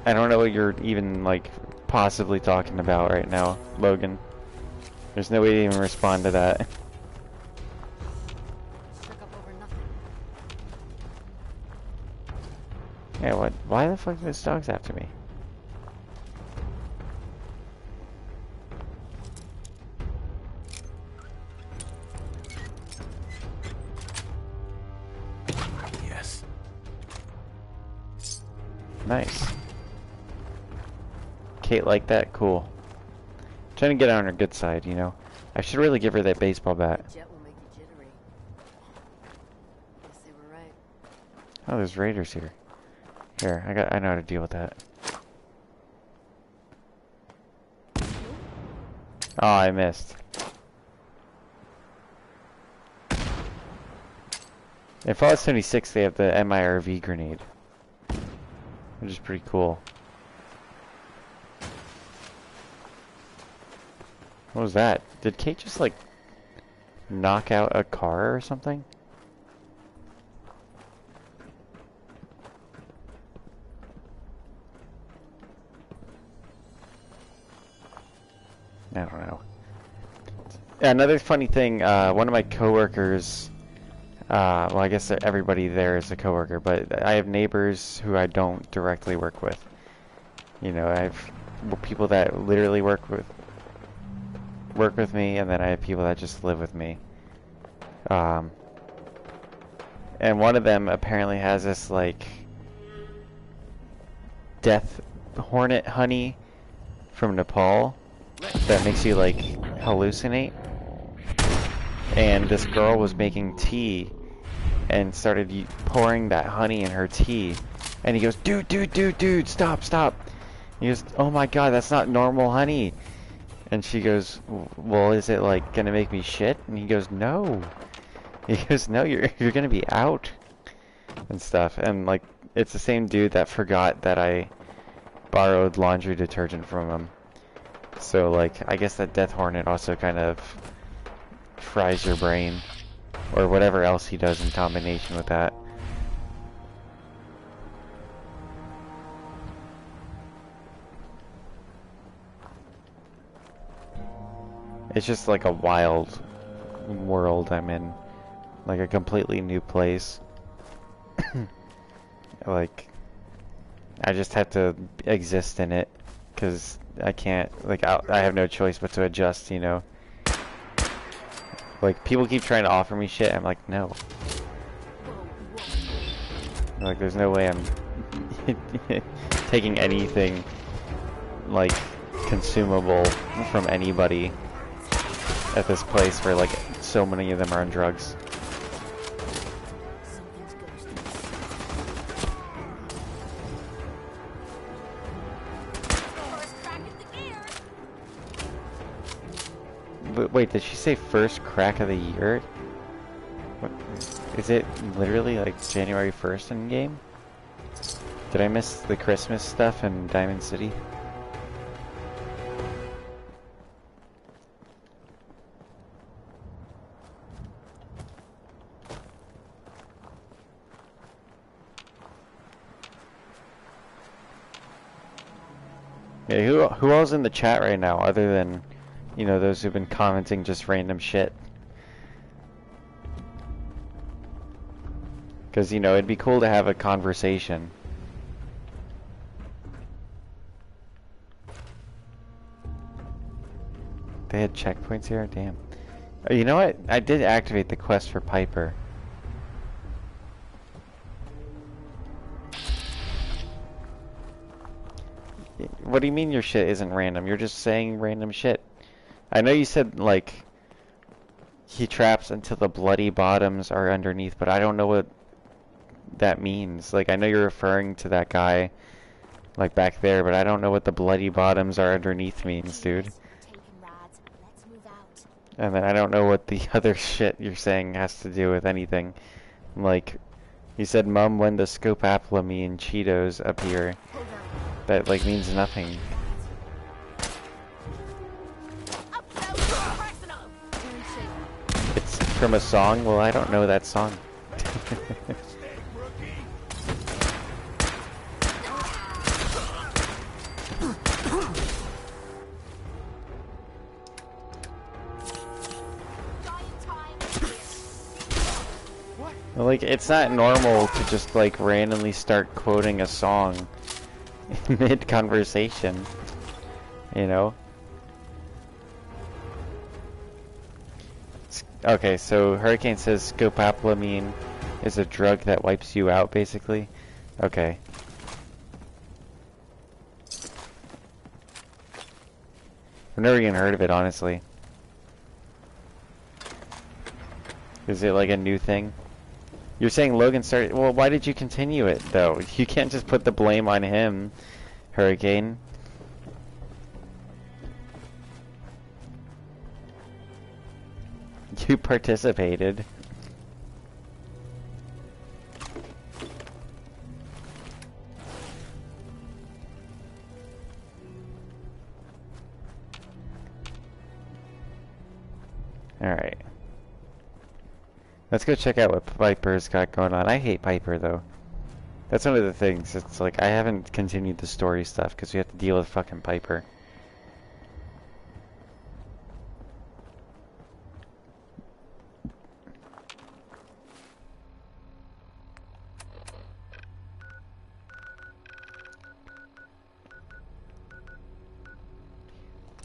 I don't know what you're even like possibly talking about right now, Logan. There's no way to even respond to that. Yeah, what? Why the fuck are those dogs after me? Yes. Nice. Cait like that? Cool. Trying to get on her good side, you know. I should really give her that baseball bat. Jet will make you jittery. Guess they were right. Oh, there's raiders here. Here, I know how to deal with that. Oh, I missed. In Fallout 76, they have the MIRV grenade, which is pretty cool. What was that? Did Cait just, like, knock out a car or something? I don't know. Another funny thing, one of my coworkers, well, I guess everybody there is a coworker, but I have neighbors who I don't directly work with. You know, I have people that literally work with me, and then I have people that just live with me. And one of them apparently has this, like, death hornet honey from Nepal that makes you, like, hallucinate. And this girl was making tea and started pouring that honey in her tea. And he goes, dude, stop. He goes, oh my god, that's not normal honey. And she goes, well, is it, like, gonna make me shit? And he goes, no. He goes, no, you're gonna be out. And stuff. And, like, it's the same dude that forgot that I borrowed laundry detergent from him. So, like, I guess that death hornet also kind of fries your brain. Or whatever else he does in combination with that. It's just like a wild world I'm in. Like a completely new place. Like, I just have to exist in it. Because I can't, like, I have no choice but to adjust, you know. Like, people keep trying to offer me shit, I'm like, no. Like, there's no way I'm taking anything, like, consumable from anybody at this place where, like, so many of them are on drugs. But wait, did she say first crack of the year? What, is it literally like January 1st in game? Did I miss the Christmas stuff in Diamond City? Yeah, who else in the chat right now other than, you know, those who've been commenting just random shit? Because, you know, it'd be cool to have a conversation. They had checkpoints here? Damn. Oh, you know what? I did activate the quest for Piper. What do you mean your shit isn't random? You're just saying random shit. I know you said, like, he traps until the bloody bottoms are underneath, but I don't know what that means. Like, I know you're referring to that guy, like, back there, but I don't know what the bloody bottoms are underneath means, dude. And then I don't know what the other shit you're saying has to do with anything. Like, you said, Mum, when the scopolamine Cheetos appear. That, like, means nothing. It's from a song? Well, I don't know that song. Well, like, it's not normal to just, like, randomly start quoting a song mid-conversation, you know? Okay, so Hurricane says scopolamine is a drug that wipes you out, basically. Okay. I've never even heard of it, honestly. Is it like a new thing? You're saying Logan started... Well, why did you continue it, though? You can't just put the blame on him, Hurricane. You participated. Alright. Let's go check out what Piper's got going on. I hate Piper, though. That's one of the things. It's like, I haven't continued the story stuff because we have to deal with fucking Piper.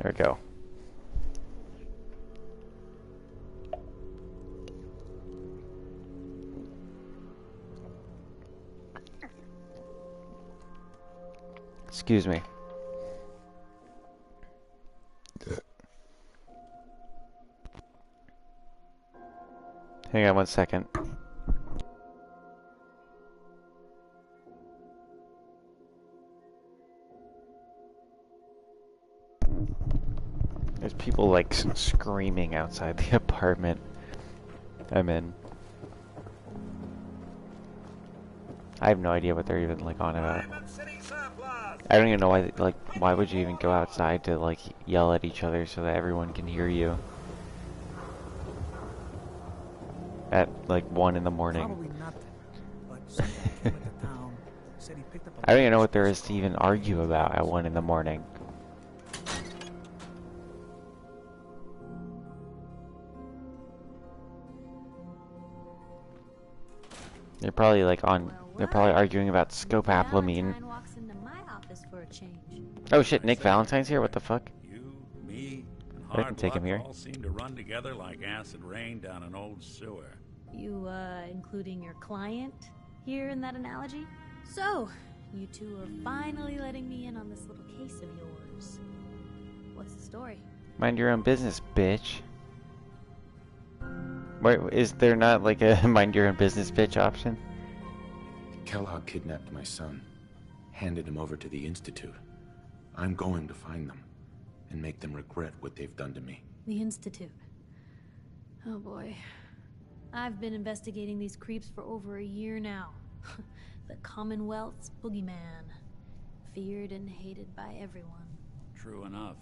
There we go. Excuse me. Hang on 1 second. There's people like screaming outside the apartment I'm in. I have no idea what they're even like on about. I don't even know why, like, why would you even go outside to like yell at each other so that everyone can hear you at like 1 in the morning? Probably nothing, but someone came into town, said he picked up a I don't even know what there is to even argue about at 1 in the morning. They're probably like on. They're probably arguing about scopolamine. Walks into my office for a change. Oh shit! Nick Valentine's here. What the fuck? You, me, and I can hard take luck him here. all seem to run together like acid rain down an old sewer. You, including your client here in that analogy? So, you two are finally letting me in on this little case of yours. What's the story? Mind your own business, bitch. Wait, is there not like a mind your own business, bitch option? Kellogg kidnapped my son, handed him over to the Institute. I'm going to find them and make them regret what they've done to me. The Institute. Oh boy. I've been investigating these creeps for over a year now. The Commonwealth's boogeyman. Feared and hated by everyone. True enough.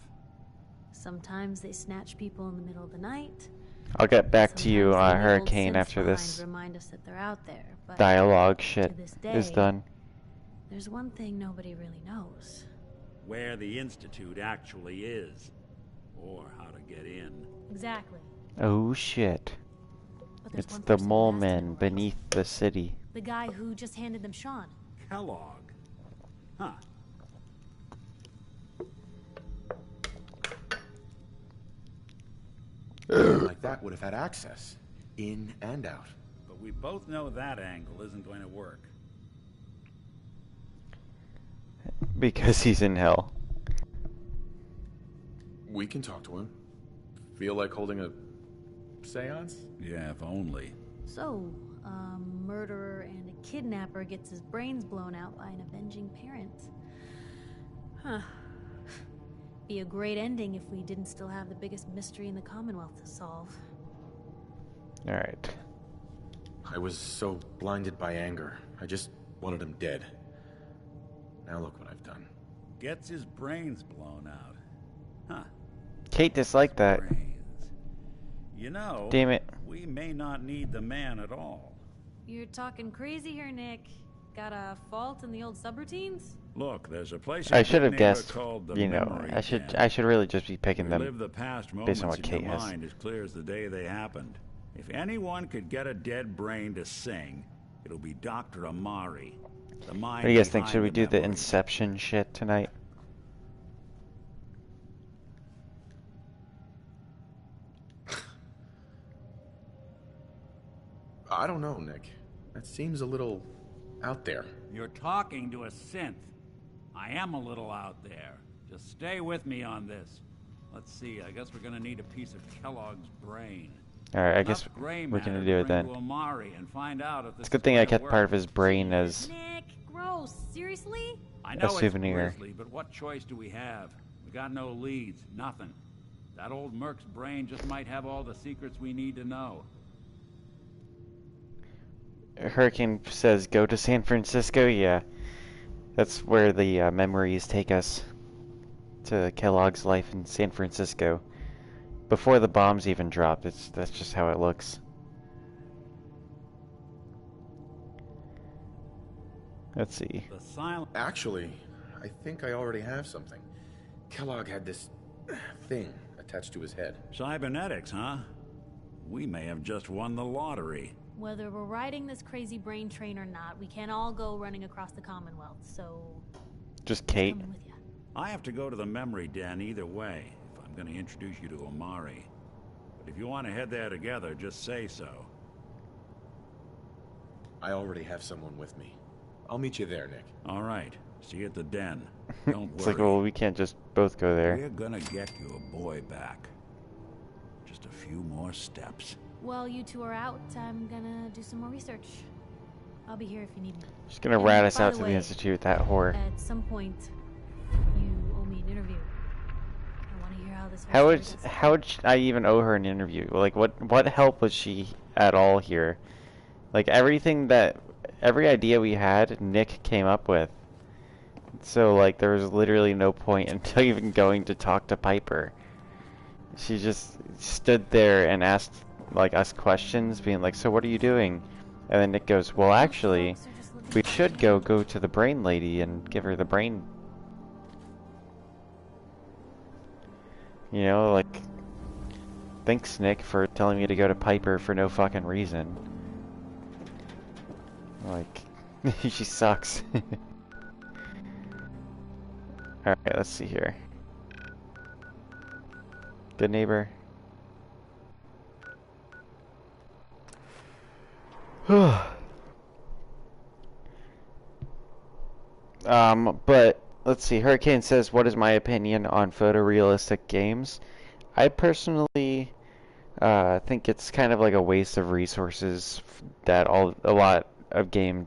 Sometimes they snatch people in the middle of the night. I'll get back to you, Sometimes they leave old Hurricane, synths after behind this to remind us that they're out there. But dialogue shit to this is day, done. There's one thing nobody really knows. Where the Institute actually is. Or how to get in. Exactly. Oh shit! But there's It's one the person who mole has to know men about beneath the city. The guy who just handed them Sean. Kellogg. Huh. Like that would have had access, in and out. But we both know that angle isn't going to work. Because he's in hell. We can talk to him. Feel like holding a seance? Yeah, if only. So, a murderer and a kidnapper gets his brains blown out by an avenging parent. Huh. Be a great ending if we didn't still have the biggest mystery in the Commonwealth to solve. Alright. I was so blinded by anger. I just wanted him dead. Now look what I've done. Gets his brains blown out. Huh. Cait disliked that. Brains. You know, Damn it. we may not need the man at all. You're talking crazy here, Nick. Got a fault in the old subroutines? Look, there's a place I in should have Big Neighbor guessed, called the you know, Memory I should Den. really just be picking them Live the past based moments on what in Cait your has. mind as clear as the day they happened. If anyone could get a dead brain to sing, it'll be Dr. Amari. The mind What do you guys think? behind Should we do the memory. Inception shit tonight? I don't know, Nick. That seems a little out there. You're talking to a synth. I am a little out there. Just stay with me on this. Let's see, I guess we're gonna need a piece of Kellogg's brain. Alright, I guess Enough gray we're matter gonna to do it bring then. to Amari and find out if this It's a good is thing I going to kept part of work. his brain as Nick, gross. Seriously? I know souvenir. it's grisly, but what choice do we have? We got no leads, nothing. That old Merc's brain just might have all the secrets we need to know. Hurricane says go to San Francisco. Yeah, that's where the memories take us, to Kellogg's life in San Francisco. Before the bombs even dropped. That's just how it looks. Let's see. The silent. Actually, I think I already have something. Kellogg had this thing attached to his head. Cybernetics, huh? We may have just won the lottery. Whether we're riding this crazy brain train or not, we can't all go running across the Commonwealth, so... Just Cait. coming with ya. I have to go to the memory den either way, if I'm going to introduce you to Omari. But if you want to head there together, just say so. I already have someone with me. I'll meet you there, Nick. All right. See you at the den. Don't It's worry. like, well, we can't just both go there. We're gonna get your boy back. Just a few more steps. While you two are out, I'm gonna do some more research. I'll be here if you need me. She's gonna And rat us by out the to the way, Institute, that whore. At some point, you owe me an interview. I want to hear how this whole How would story goes. how would I even owe her an interview? Like, what help was she at all here? Like, every idea we had, Nick came up with. So, like, there was literally no point until even going to talk to Piper. She just stood there and asked, like, us questions, being like, so what are you doing? And then Nick goes, well, actually, Folks are just looking we for should go to the brain lady and give her the brain. You know, like, thanks, Nick, for telling me to go to Piper for no fucking reason. Like, she sucks. Alright, let's see here. Good neighbor. But let's see. Hurricane says, "What is my opinion on photorealistic games?" I personally think it's kind of like a waste of resources that a lot of game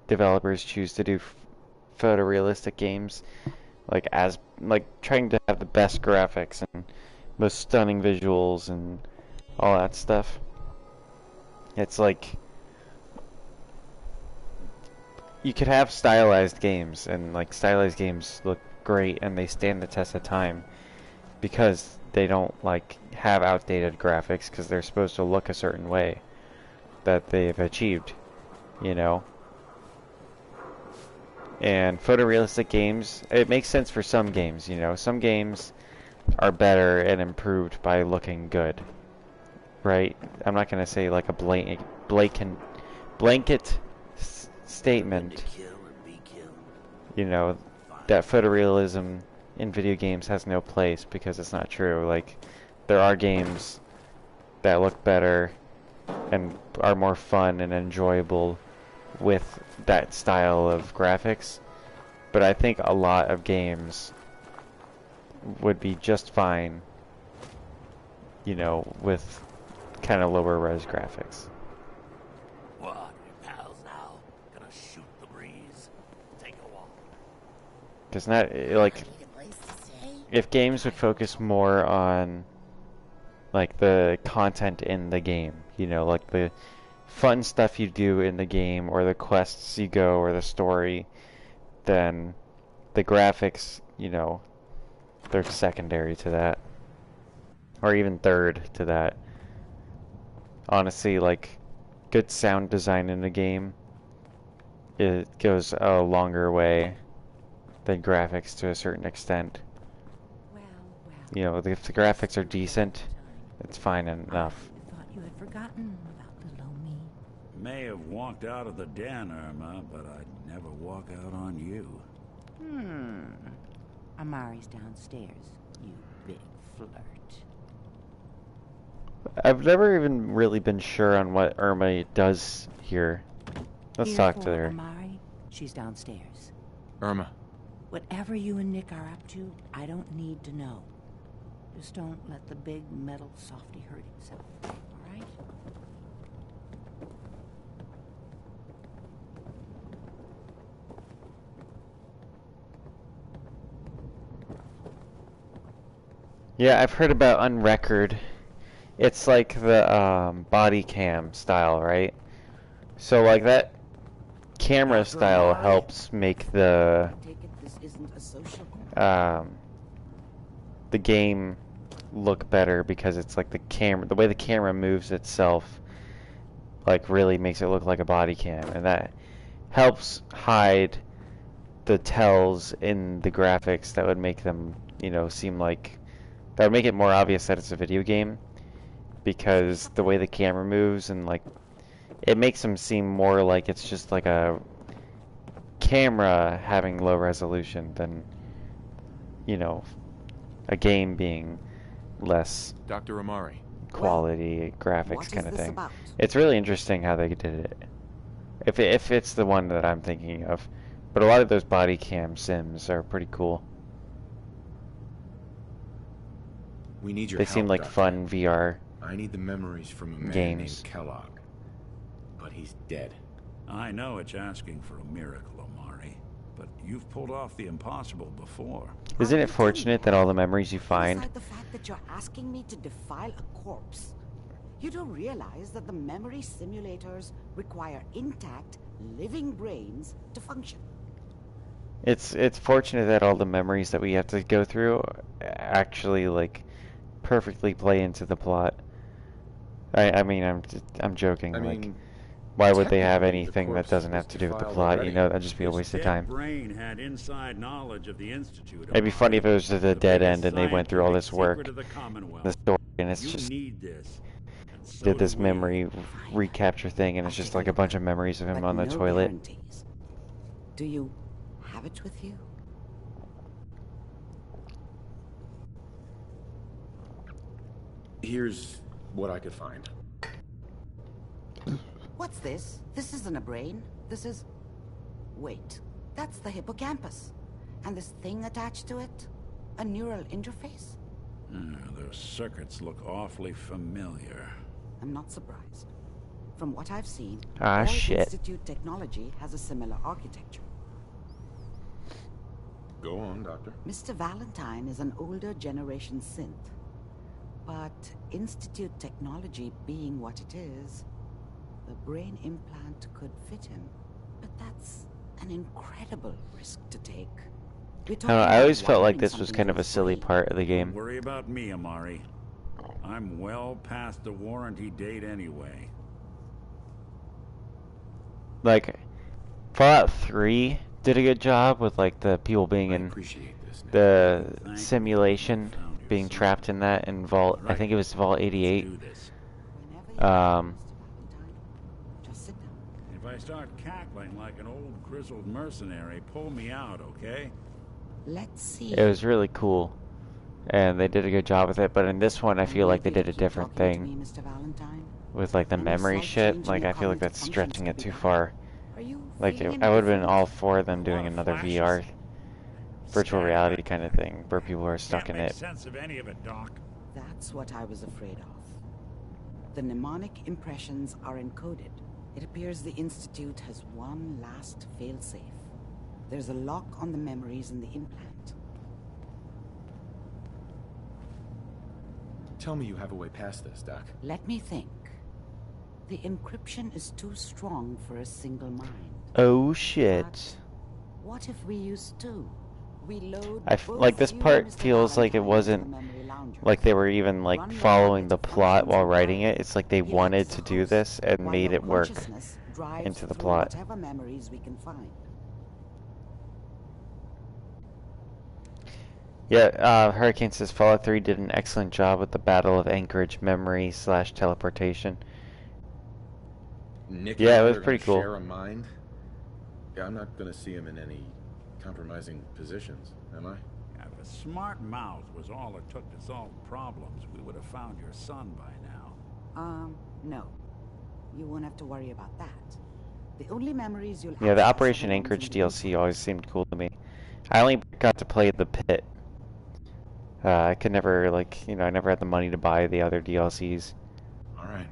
developers choose to do photorealistic games, like trying to have the best graphics and most stunning visuals and all that stuff. It's like you could have stylized games, and like stylized games look great and they stand the test of time because they don't like have outdated graphics because they're supposed to look a certain way that they've achieved, you know. And photorealistic games, it makes sense for some games, you know. Some games are better and improved by looking good, right? I'm not gonna say like a blanket statement, you know, that photorealism in video games has no place, because it's not true. Like, there are games that look better and are more fun and enjoyable with that style of graphics, but I think a lot of games would be just fine, you know, with kind of lower res graphics. What, your pals now? Gonna shoot the breeze? Take a walk. Because not, like, if games would focus more on, like, the content in the game, you know, like the fun stuff you do in the game, or the quests you go, or the story, then the graphics, you know, they're secondary to that. Or even third to that. Honestly, like, good sound design in a game, it goes a longer way than graphics to a certain extent. You know, if the graphics are decent, it's fine enough. I thought you had forgotten about little me. May have walked out of the den, Irma, but I'd never walk out on you. Amari's downstairs, you big flirt. I've never even really been sure on what Irma does here. Let's Here talk to for her. Amari, she's downstairs. Irma, Whatever you and Nick are up to, I don't need to know. Just don't let the big metal softy hurt himself, all right? Yeah, I've heard about Unrecord. It's like the body cam style, right? So like that camera style helps make the Take it this isn't a social the game look better because it's like the way the camera moves itself, like really makes it look like a body cam, and that helps hide the tells in the graphics that would make them, you know, seem like that would make it more obvious that it's a video game, because the way the camera moves and like it makes them seem more like it's just like a camera having low resolution than, you know, a game being less Dr. Amari. quality graphics what kind is of this thing. about? It's really interesting how they did it. If it's the one that I'm thinking of, but a lot of those body cam sims are pretty cool. We need your They help, seem like Doctor. fun VR I need the memories from a man games. named Kellogg. But he's dead. I know it's asking for a miracle, Amari, but you've pulled off the impossible before. Isn't it fortunate that all the memories you find? Aside the fact that you're asking me to defile a corpse, you do realize that the memory simulators require intact, living brains to function. It's fortunate that all the memories that we have to go through actually like perfectly play into the plot. I mean I'm joking. I Like, mean, why would they have technically, the anything that corpse doesn't was have to do with the defiled plot? already. You know, that'd just be a His waste of dead time. brain had inside knowledge of the Institute. It'd be funny if it was just a The dead biggest end and they went through all this scientific work, secret of the Commonwealth. the story, and it's You just need this. And so did this do we. memory recapture thing, and it's just like a bunch of memories of him But on the no toilet. guarantees. Do you have it with you? here's what I could find. What's this? This isn't a brain. This is... Wait, that's the hippocampus. And this thing attached to it? A neural interface? Those circuits look awfully familiar. I'm not surprised. From what I've seen, Ah, all shit. Institute technology has a similar architecture. Go on, Doctor. Mr. Valentine is an older generation synth. But Institute technology being what it is, the brain implant could fit him. But that's an incredible risk to take. I don't know, I always felt like this was kind of a silly part of the Don't game. worry about me, Amari. I'm well past the warranty date anyway. Like, Fallout 3 did a good job with like the people being I in appreciate this. Nick. the Thank you. simulation, Found your being son. trapped in that in Vault. I Right. think it was Vault 88. Let's do this. Whenever you're ready, Um, Mr. Valentine, just sit down. If I start cackling like an old grizzled mercenary, pull me out, okay? Let's see. It was really cool, and they did a good job with it. But in this one, I feel like they did a different Talking to thing me, Mr. Valentine. with like the And memory yourself shit. changing Like, your I feel like cognitive that's functions stretching it could be too bad. far. Are you Like, feeling I would have been different? all for them doing Lot of another flashes. VR, virtual Staring reality at kind of nothing. thing, where people are stuck Can't in make it. sense of any of it, Doc. That's what I was afraid of. The mnemonic impressions are encoded. It appears the Institute has one last failsafe. There's a lock on the memories in the implant. Tell me you have a way past this, Doc. Let me think. The encryption is too strong for a single mind. Oh shit. But what if we use two? We load Like, this both part you, Mr. feels like it Valentine, into the wasn't memory loungers. like they were even like Run following your the cognitive plot while functions writing in it. It's like they He wanted acts to as do host, this and while made your it work consciousness drives into the through plot. Whatever memories we can find. Yeah, Hurricane says Fallout 3 did an excellent job with the Battle of Anchorage memory / teleportation. Nick Yeah, and it I was are pretty gonna cool. Share a mind. Yeah, I'm not gonna see him in any compromising positions, am I? If a smart mouth was all it took to solve problems, we would have found your son by now. No. You won't have to worry about that. The only memories you'll Yeah, the access are Operation the ones Anchorage in the DLC implant. always seemed cool to me. I only got to play the pit. I could never, like, you know, I never had the money to buy the other DLCs. Alright.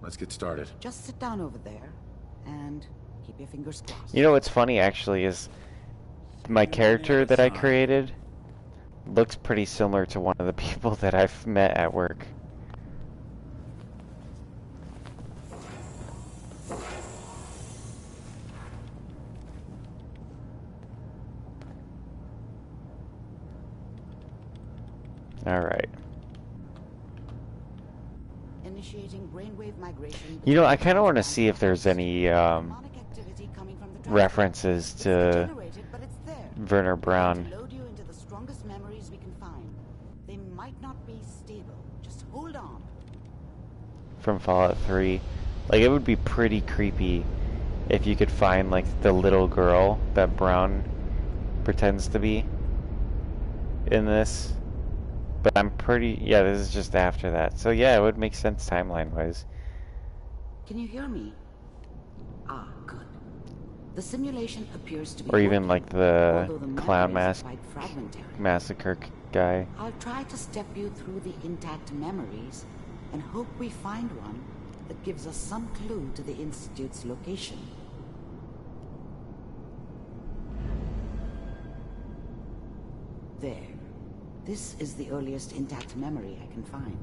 Let's get started. Just sit down over there and keep your fingers crossed. You know what's funny, actually, is my character that I created looks pretty similar to one of the people that I've met at work. Alright. initiating brainwave migration. You know, I kind of want to see if there's any Demonic activity coming from the traffic. references It's to degenerated, but it's there. Werner We're going Braun to load you into the strongest memories we can find. They might not be stable. Just hold on. from Fallout 3. Like, it would be pretty creepy if you could find, like, the little girl that Braun pretends to be in this. But I'm pretty... Yeah, this is just after that. So, yeah, it would make sense timeline-wise. Can you hear me? Ah, good. The simulation appears to be Or even, working, like, the although the clown memories mask are quite fragmentary. massacre guy. I'll try to step you through the intact memories and hope we find one that gives us some clue to the Institute's location. There. This is the earliest intact memory I can find.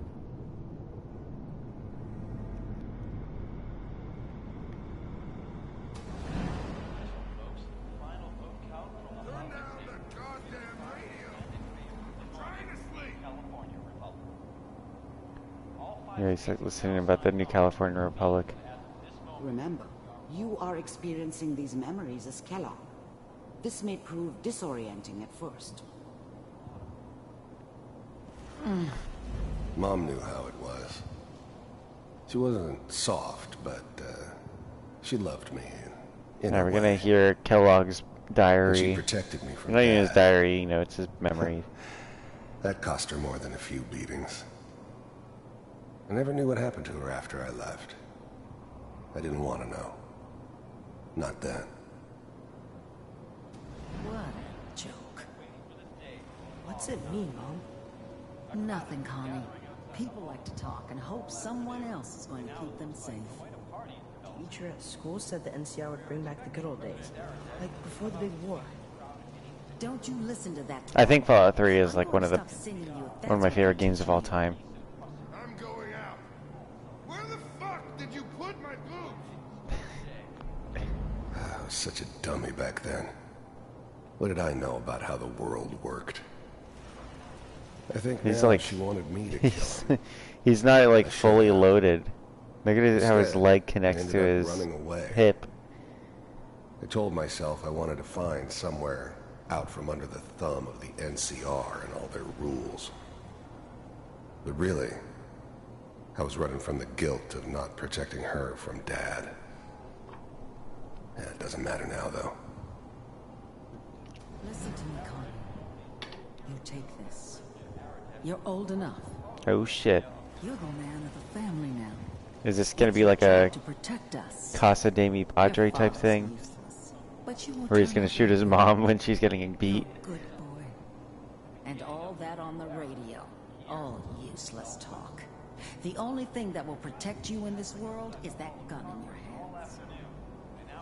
Yeah, he's like listening about the New California Republic. Remember, you are experiencing these memories as Kellogg. This may prove disorienting at first. Mom knew how it was. She wasn't soft, but she loved me. Now we're gonna hear Kellogg's diary. She protected me from not even his Dad. diary, you know, it's his memory. That cost her more than a few beatings. I never knew what happened to her after I left. I didn't want to know. Not then. What a joke. What's it mean, Mom? Nothing, Connie. People like to talk and hope someone else is going to keep them safe. Teacher at school said the NCR would bring back the good old days, like before the big war. Don't you listen to that. I think Fallout 3 is like one of my favorite games of all time. I'm going out. Where the fuck did you put my boots? I was such a dummy back then. What did I know about how the world worked? I think He's now like, she wanted me to kill him. he's not like fully loaded. Look at how his Instead, leg I connects ended to up his running away. hip. I told myself I wanted to find somewhere out from under the thumb of the NCR and all their rules. But really, I was running from the guilt of not protecting her from Dad. Yeah, it doesn't matter now, though. Listen to me, Connie. You take this. You're old enough. Oh shit. You're the man of the family now. Is this gonna be like a To protect us. Casa de mi Padre type thing? But you will Where he's turn gonna out shoot his good. mom when she's getting beat? Good boy. And all that on the radio. All useless talk. The only thing that will protect you in this world is that gun in your hands.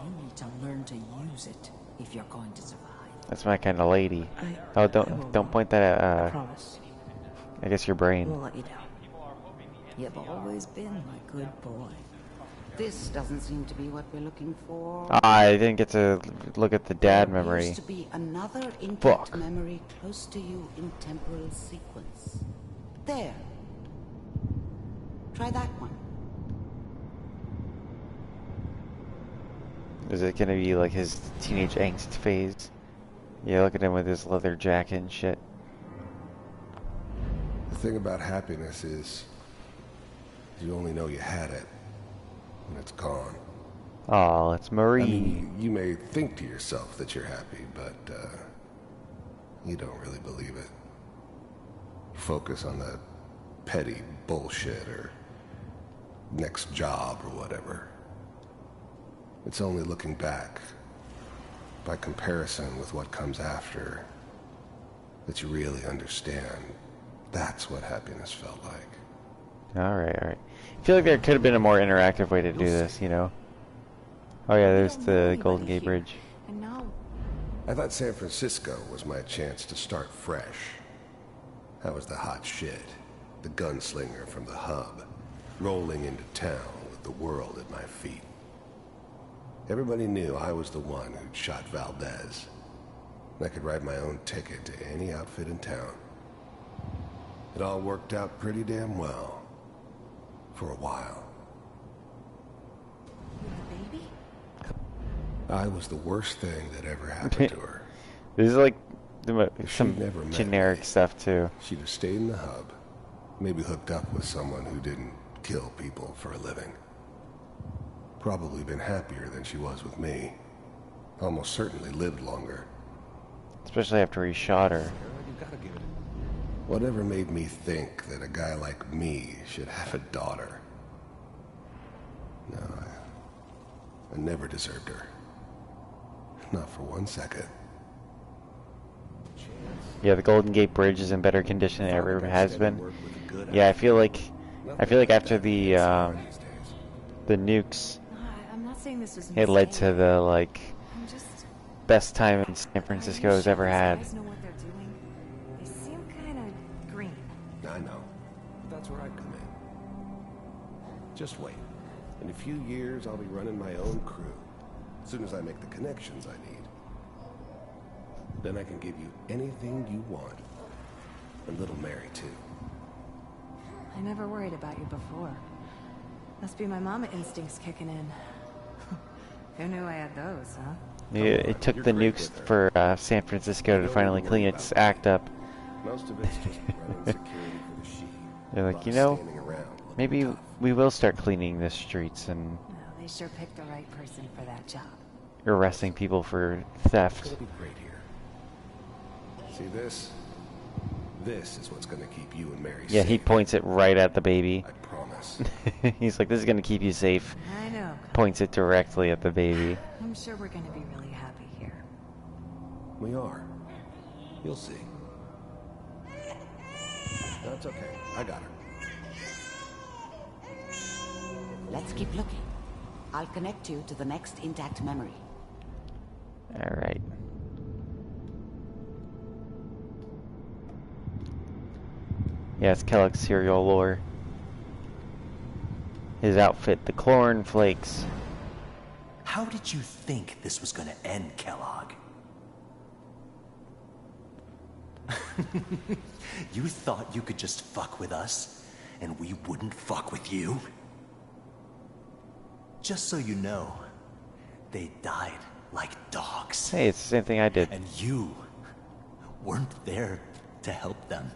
You need to learn to use it if you're going to survive. That's my kind of lady. I Oh, don't point that I at, promise. I guess your I brain. won't let you down. You've always been my good boy. This doesn't seem to be what we're looking for. I didn't get to look at the dad There memory. appears to be another intact Fuck. memory close to you in temporal sequence. There. Try that one. Is it gonna be like his teenage angst phase? Yeah, look at him with his leather jacket and shit. The thing about happiness is you only know you had it when it's gone. Oh, it's Marie. I mean, you may think to yourself that you're happy, but you don't really believe it. You focus on the petty bullshit or next job or whatever. It's only looking back, by comparison with what comes after, that you really understand. That's what happiness felt like. Alright, alright. I feel like there could have been a more interactive way to do this, you know? Oh yeah, there's the Golden Gate Bridge. And now, I thought San Francisco was my chance to start fresh. I was the hot shit, the gunslinger from the hub, rolling into town with the world at my feet. Everybody knew I was the one who'd shot Valdez. I could write my own ticket to any outfit in town. It all worked out pretty damn well. For a while. With the baby? I was the worst thing that ever happened to her. This is like If some she'd never met generic me, stuff too. She'd have stayed in the hub, maybe hooked up with someone who didn't kill people for a living. Probably been happier than she was with me. Almost certainly lived longer. Especially after he shot her. Whatever made me think that a guy like me should have a daughter? No, I never deserved her. Not for 1 second. Yeah, the Golden Gate Bridge is in better condition than it ever has been. Yeah, I feel like after the nukes, I'm not saying this was it led to the like best time in San Francisco has ever had. Know what they're doing? They seem kind of green. I know. That's where I come in. Just wait. In a few years, I'll be running my own crew. As soon as I make the connections I need. Then I can give you anything you want. And little Mary, too. I never worried about you before. Must be my mama instincts kicking in. Who knew I had those, huh? Yeah, it took the nukes for San Francisco to finally clean its act up. Most of it's just running security for the sheep. They're like, you know, maybe we will start cleaning the streets and No, they sure picked the right person for that job. arresting people for theft. It'll be great here. See this? This is what's gonna keep you and Mary Yeah, safe. he points it right at the baby. I promise. He's like, this is gonna keep you safe. I know. Points it directly at the baby. I'm sure we're gonna be really happy here. We are. You'll see. That's okay. I got her. Let's keep looking. I'll connect you to the next intact memory. Alright. Yeah, it's Kellogg's cereal lore. His outfit, the Corn Flakes. How did you think this was gonna end, Kellogg? You thought you could just fuck with us, and we wouldn't fuck with you? Just so you know, they died like dogs. Hey, it's the same thing I did. And you weren't there to help them.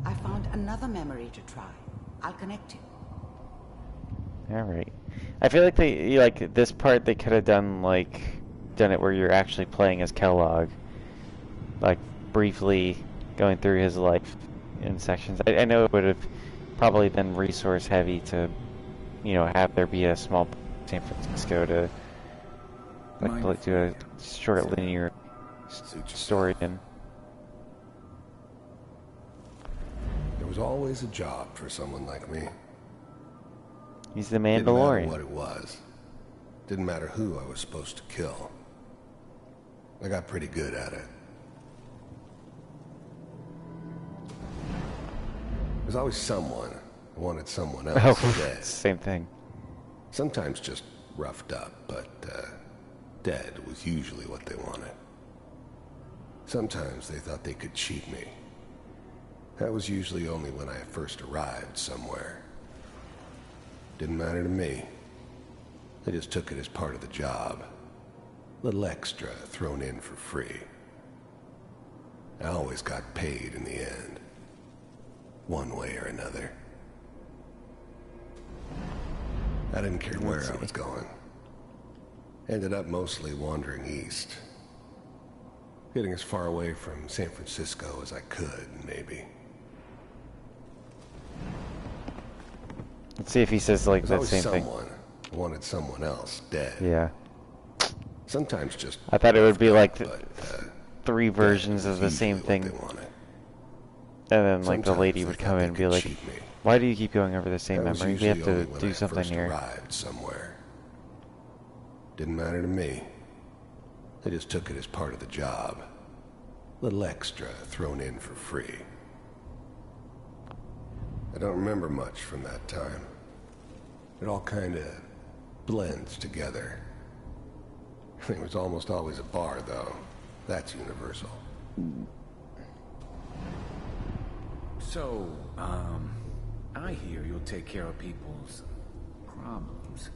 I found another memory to try. I'll connect you. Alright. I feel like this part they could have done it where you're actually playing as Kellogg. Like, briefly going through his life in sections. I know it would have probably been resource heavy to, have there be a small San Francisco to, do a short linear story in. There was always a job for someone like me. He's the Didn't Mandalorian. matter what it was. Didn't matter who I was supposed to kill. I got pretty good at it. There's always someone who wanted someone else dead. Same thing. Sometimes just roughed up, but dead was usually what they wanted. Sometimes they thought they could cheat me. That was usually only when I first arrived somewhere. Didn't matter to me. They just took it as part of the job. Little extra thrown in for free. I always got paid in the end. One way or another. I didn't care where I was going. Ended up mostly wandering east. Getting as far away from San Francisco as I could, maybe. Let's see if he says the There's same thing. someone who wanted someone else dead. Yeah. Sometimes just... I thought it would be like but, 3 versions of the same thing. And then the lady would come in and be like, why do you keep going over the same memory? We have to do something here. Arrived somewhere. Didn't matter to me. They just took it as part of the job. Little extra thrown in for free. I don't remember much from that time. It all kind of blends together. There was almost always a bar, though. That's universal. So, I hear you'll take care of people's problems.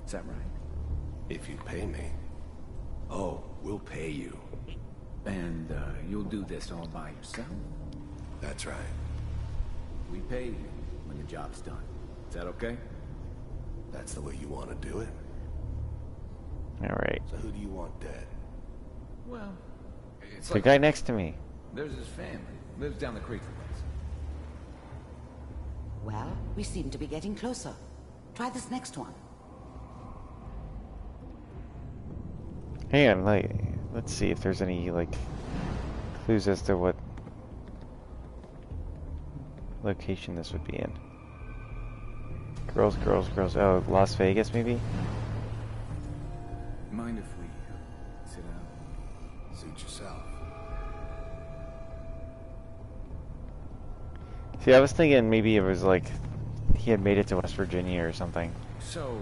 Is that right? If you pay me. Oh, we'll pay you. And, you'll do this all by yourself? That's right. We pay you when the job's done. Is that okay? That's the way you want to do it? Alright. So who do you want dead? Well, it's The like guy next to me. there's his family. Lives down the creek from us. Well, we seem to be getting closer. Try this next one. Hang on, like, let's see if there's any, like, clues as to what location this would be in. Girls, girls, girls. Oh, Las Vegas, maybe? Mind if we sit down? Suit yourself. See, I was thinking maybe it was like he had made it to West Virginia or something. So,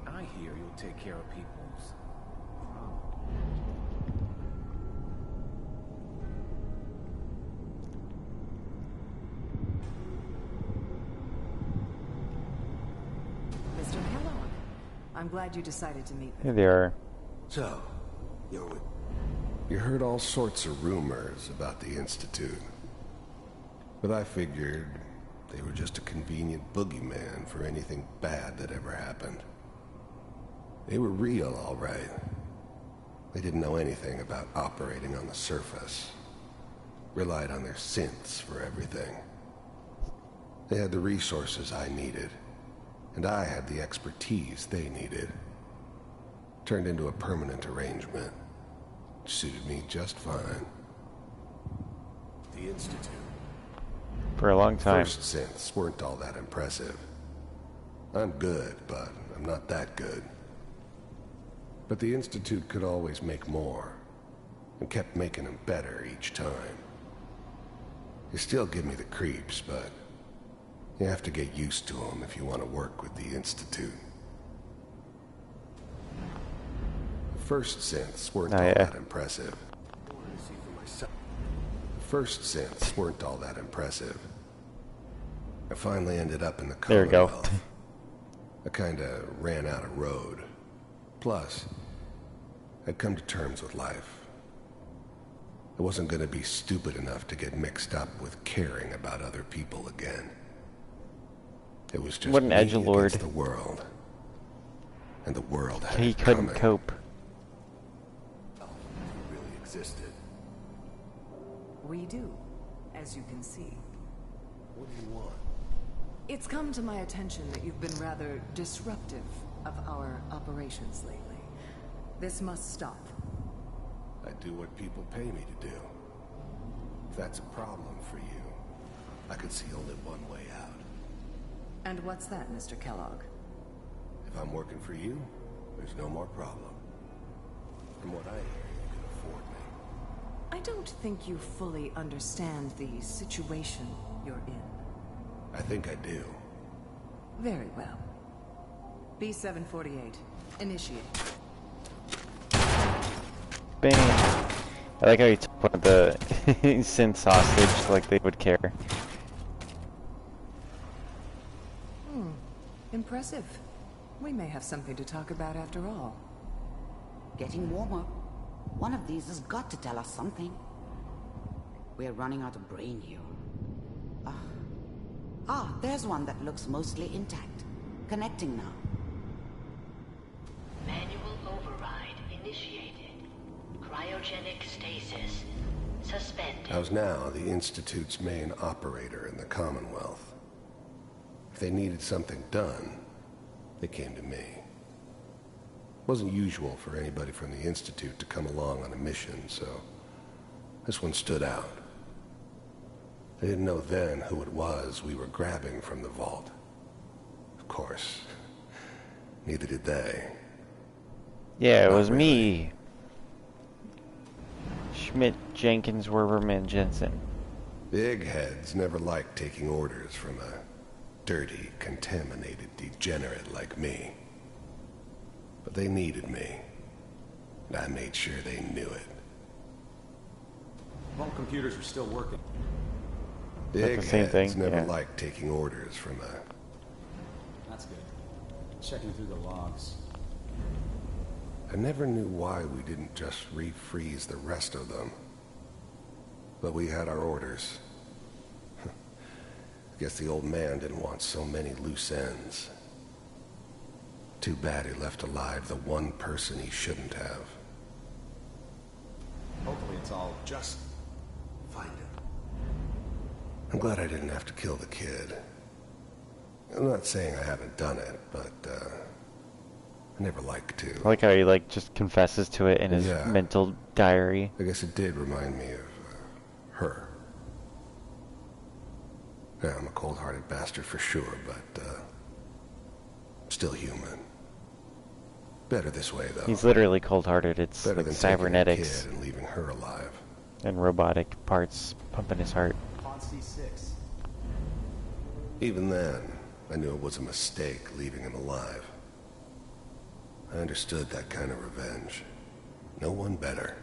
I hear you'll take care of people's problems. Mr. Kellogg, I'm glad you decided to meet Here they are. So, you heard all sorts of rumors about the Institute. But I figured they were just a convenient boogeyman for anything bad that ever happened. They were real, all right. They didn't know anything about operating on the surface. Relied on their synths for everything. They had the resources I needed, and I had the expertise they needed. Turned into a permanent arrangement. Suited me just fine. The Institute. For a long time. First synths weren't all that impressive. I'm good, but I'm not that good. But the Institute could always make more, and kept making them better each time. They still give me the creeps, but you have to get used to them if you want to work with the Institute. The first synths weren't all that impressive. First synths weren't all that impressive. I finally ended up in the Commonwealth. There we go. I kinda ran out of road. Plus, I'd come to terms with life. I wasn't gonna be stupid enough to get mixed up with caring about other people again. It was just What an me edgelord. against the world. And the world had He it couldn't coming. cope. Really existed. We do, as you can see. What do you want? It's come to my attention that you've been rather disruptive of our operations lately. This must stop. I do what people pay me to do. If that's a problem for you, I can see only one way out. And what's that, Mr. Kellogg? If I'm working for you, there's no more problem. From what I hear, you can afford me. I don't think you fully understand the situation you're in. I think I do. Very well. B-748, initiate. Bang. I like how he took one of the synths hostage like they would care. Impressive. We may have something to talk about after all. Getting warmer. One of these has got to tell us something. We're running out of brain here. There's one that looks mostly intact. Connecting now. Manual override initiated. Cryogenic stasis suspended. I was now the Institute's main operator in the Commonwealth. If they needed something done, they came to me. It wasn't usual for anybody from the Institute to come along on a mission, so this one stood out. They didn't know then who it was we were grabbing from the vault. Of course, neither did they. Yeah, it Not was really. me. Schmidt, Jenkins, Werberman, Jensen. Big heads never liked taking orders from a dirty, contaminated degenerate like me. But they needed me, and I made sure they knew it. Vault computers are still working. Big the same heads thing. never Yeah. liked taking orders from a... That's good. Checking through the logs. I never knew why we didn't just refreeze the rest of them. But we had our orders. I guess the old man didn't want so many loose ends. Too bad he left alive the one person he shouldn't have. Hopefully it's all... Just find him. I'm glad I didn't have to kill the kid. I'm not saying I haven't done it, but, I never like to. I like how he like just confesses to it in his mental diary. I guess it did remind me of her. Yeah, I'm a cold-hearted bastard for sure, but still human. Better this way, though. He's literally cold-hearted. It's Better like than cybernetics taking a kid and leaving her alive. and robotic parts pumping his heart. Pod C6. Even then, I knew it was a mistake leaving him alive. I understood that kind of revenge. No one better.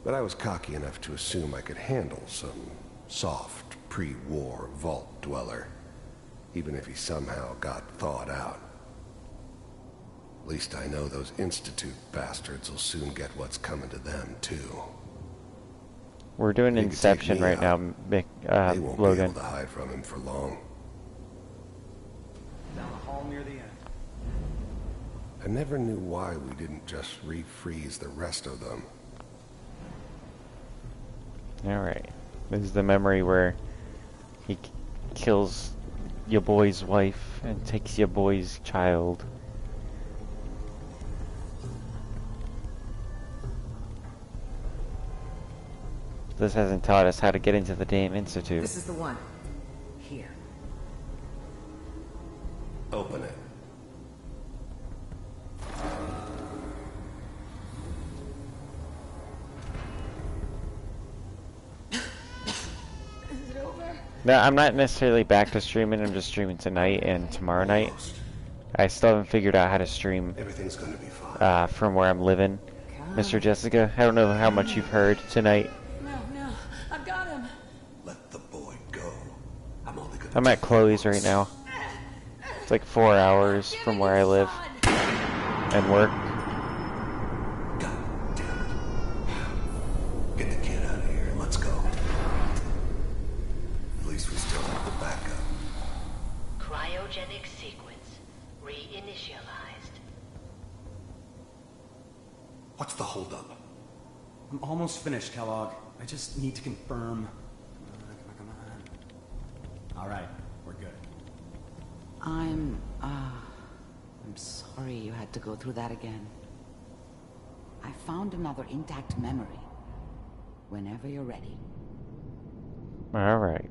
But I was cocky enough to assume I could handle some soft, pre-war vault dweller, even if he somehow got thawed out. At least I know those Institute bastards will soon get what's coming to them, too. We're doing They could Inception take me right out. now, They won't be Logan. able to hide from him for long. Down the hall near the end. I never knew why we didn't just refreeze the rest of them. Alright. This is the memory where he kills your boy's wife and takes your boy's child. This hasn't taught us how to get into the damn institute. This is the one. Here. Open it. Is it over? No, I'm not necessarily back to streaming. I'm just streaming tonight and tomorrow night. I still haven't figured out how to stream Everything's gonna be fine. from where I'm living. Mr. Jessica, I don't know how much you've heard tonight. No, I've got him. Let the boy go. I'm only gonna I'm at Chloe's right now. It's like 4 hours from where I live and work. God damn it. Get the kid out of here. Let's go. At least we still have the backup. Cryogenic sequence reinitialized. What's the holdup? I'm almost finished, Kellogg. I just need to confirm. Come on. All right, we're good. I'm sorry you had to go through that again. I found another intact memory. Whenever you're ready. Alright.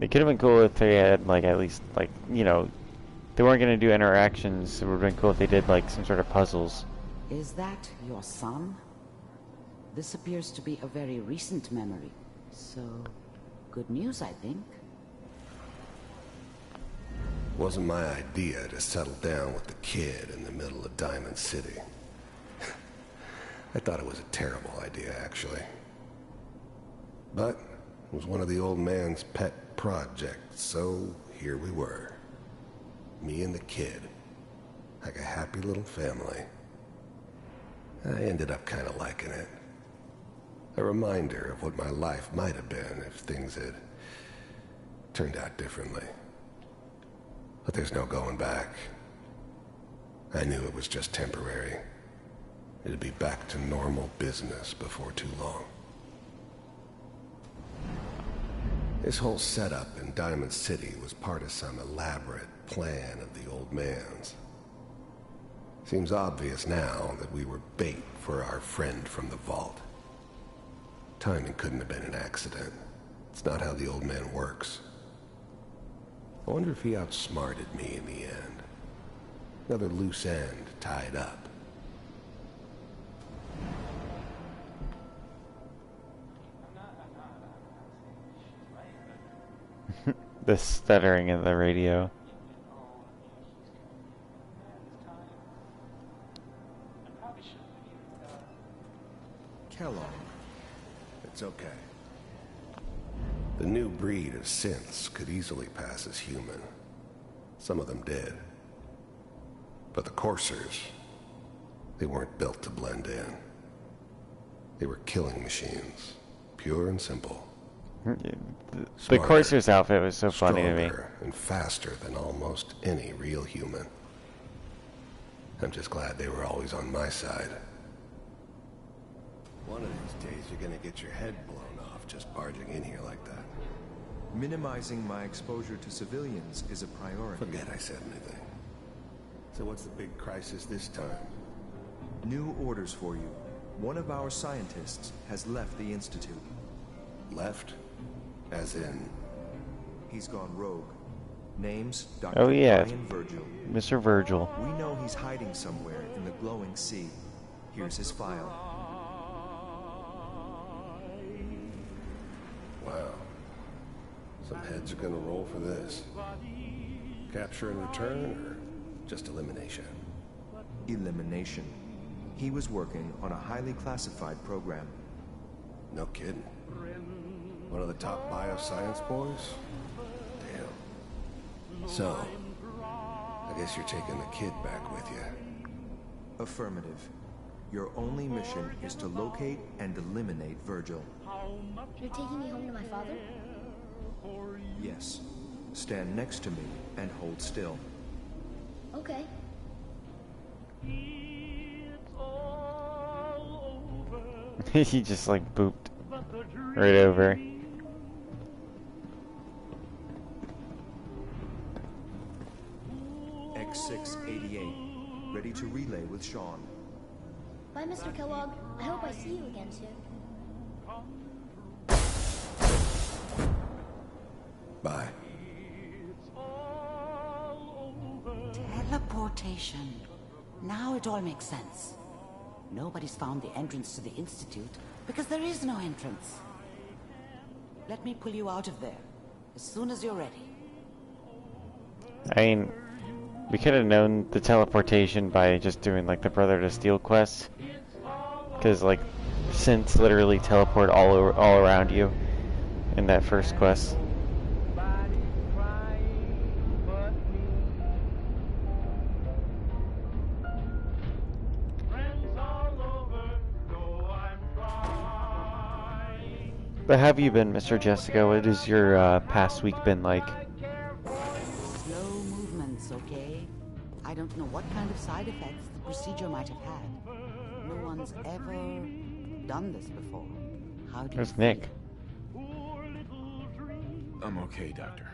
It could have been cool if they had, like, at least, like, you know, they weren't going to do interactions. It would have been cool if they did, like, some sort of puzzles. Is that your son? This appears to be a very recent memory. So, good news, I think. Wasn't my idea to settle down with the kid in the middle of Diamond City. I thought it was a terrible idea, actually. But it was one of the old man's pet projects, so here we were. Me and the kid. Like a happy little family. I ended up kind of liking it. A reminder of what my life might have been if things had turned out differently. But there's no going back. I knew it was just temporary. It'd be back to normal business before too long. This whole setup in Diamond City was part of some elaborate plan of the old man's. Seems obvious now that we were bait for our friend from the vault. Timing couldn't have been an accident. It's not how the old man works. I wonder if he outsmarted me in the end. Another loose end tied up. The stuttering in the radio. Kellogg. It's okay. The new breed of synths could easily pass as human. Some of them did. But the coursers, they weren't built to blend in. They were killing machines, pure and simple. The Courser's outfit was so funny to me. Stronger and faster than almost any real human. I'm just glad they were always on my side. One of these days you're gonna get your head blown off just barging in here like that. Minimizing my exposure to civilians is a priority. Forget I said anything. So what's the big crisis this time? New orders for you. One of our scientists has left the Institute. Left? As in? He's gone rogue. Name's Dr. Oh yeah, Brian Virgil. Mr. Virgil. We know he's hiding somewhere in the glowing sea. Here's his file. Wow. Some heads are gonna roll for this. Capture and return, or just elimination? Elimination. He was working on a highly classified program. No kidding. One of the top bioscience boys? Damn. So, I guess you're taking the kid back with you. Affirmative. Your only mission is to locate and eliminate Virgil. You're taking me home to my father? Yes. Stand next to me and hold still. Okay. He just like booped right over. X688. Ready to relay with Sean. Bye, Mr. Kellogg. I hope I see you again soon. Bye. Teleportation. Now it all makes sense. Nobody's found the entrance to the Institute because there is no entrance. Let me pull you out of there as soon as you're ready. I mean, we could have known the teleportation by just doing like the Brother to Steel quest, because like synths literally teleport all around you in that first quest. But how have you been, Mr. Jessica? What has your past week been like? Slow movements, okay? I don't know what kind of side effects the procedure might have had. No one's ever done this before. How do you Where's feel? Nick? I'm okay, Doctor.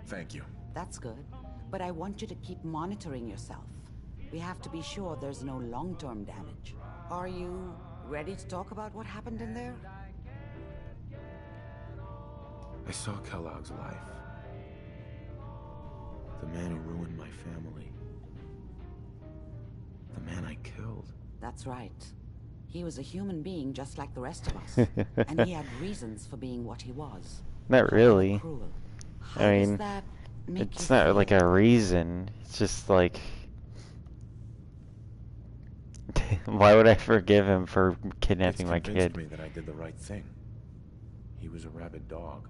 Thank you. That's good. But I want you to keep monitoring yourself. We have to be sure there's no long-term damage. Are you ready to talk about what happened in there? I saw Kellogg's life. The man who ruined my family. The man I killed. That's right. He was a human being just like the rest of us. And he had reasons for being what he was. Not really. Cruel. How I does mean, that make it's you not feel? like a reason. It's just like, why would I forgive him for kidnapping my convinced kid? me that I did the right thing. He was a rabid dog,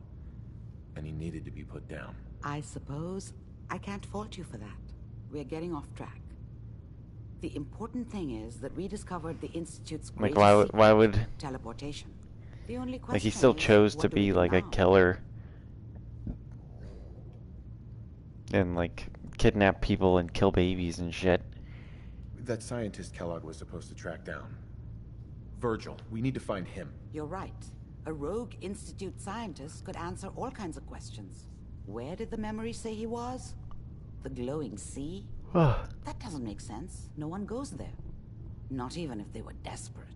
and he needed to be put down. I suppose I can't fault you for that. We're getting off track. The important thing is that we discovered the Institute's Like, greatest why secret, would teleportation. The only question like he still is, chose what to do we be do like a now? killer and like kidnap people and kill babies and shit. That scientist Kellogg was supposed to track down. Virgil, we need to find him. You're right. A rogue Institute scientist could answer all kinds of questions. Where did the memory say he was? The glowing sea? That doesn't make sense. No one goes there. Not even if they were desperate.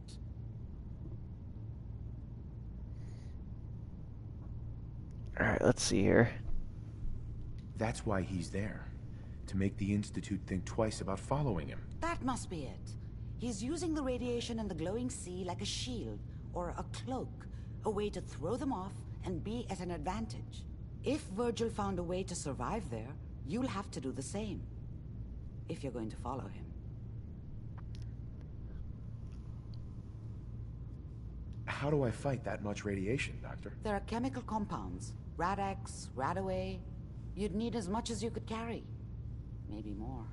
Alright, let's see here. That's why he's there. To make the Institute think twice about following him. That must be it. He's using the radiation and the glowing sea like a shield or a cloak, a way to throw them off and be at an advantage. If Virgil found a way to survive there, you'll have to do the same. If you're going to follow him. how do I fight that much radiation, Doctor? There are chemical compounds. Rad-X, Radaway. You'd need as much as you could carry. Maybe more.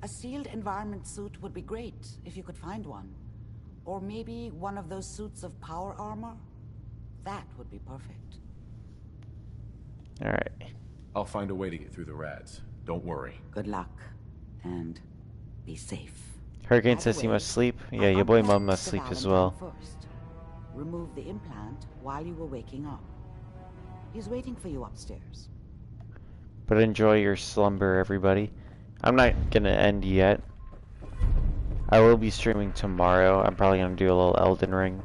A sealed environment suit would be great, if you could find one. Or maybe one of those suits of power armor? That would be perfect. Alright. I'll find a way to get through the rads. Don't worry. Good luck. And be safe. Hurricane By says the he way, must sleep. Yeah, I your boy unplugged mom must the sleep as Valentine well. First. Remove the implant while you were waking up. He's waiting for you upstairs. But enjoy your slumber, everybody. I'm not gonna end yet. I will be streaming tomorrow. I'm probably gonna do a little Elden Ring.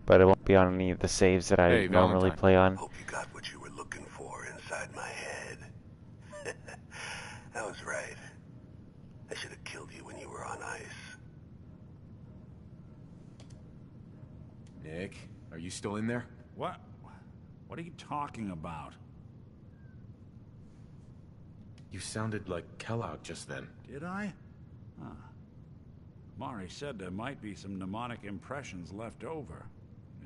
But it won't be on any of the saves that I normally play on. Hope you got what you were looking for inside my head. I was right. I should have killed you when you were on ice. Nick, are you still in there? What? What are you talking about? You sounded like Kellogg just then. Did I? Huh. Mari said there might be some mnemonic impressions left over.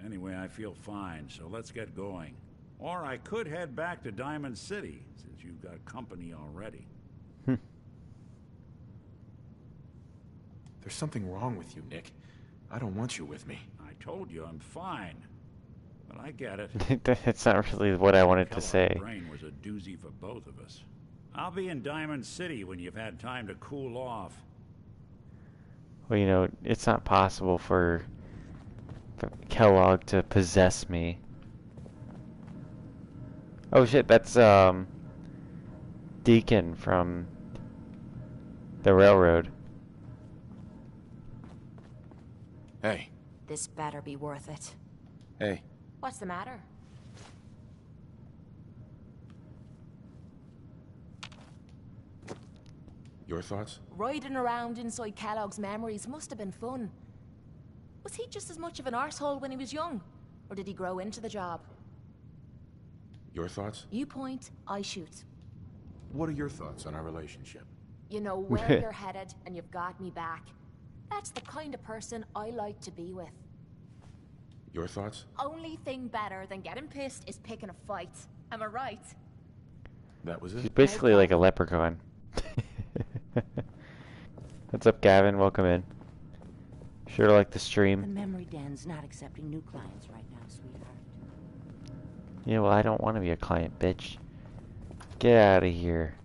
Anyway, I feel fine, so let's get going. Or I could head back to Diamond City, since you've got company already. There's something wrong with you, Nick. I don't want you with me. I told you I'm fine. But I get it. That's not really what I wanted to Kellogg's say. brain was a doozy for both of us. I'll be in Diamond City when you've had time to cool off. Well, you know, it's not possible for Kellogg to possess me. Oh shit, that's Deacon from the railroad. Hey. This better be worth it. Hey. What's the matter? Your thoughts? Riding around inside Kellogg's memories must have been fun. Was he just as much of an arsehole when he was young? Or did he grow into the job? Your thoughts? You point, I shoot. What are your thoughts on our relationship? You know where you're headed, and you've got me back. That's the kind of person I like to be with. Your thoughts? Only thing better than getting pissed is picking a fight. Am I right? That was She's it? basically like a leprechaun. What's up, Gavin? Welcome in. Sure like the The stream. memory den's not accepting new clients right now, sweetheart. Yeah, well, I don't want to be a client, bitch. Get out of here.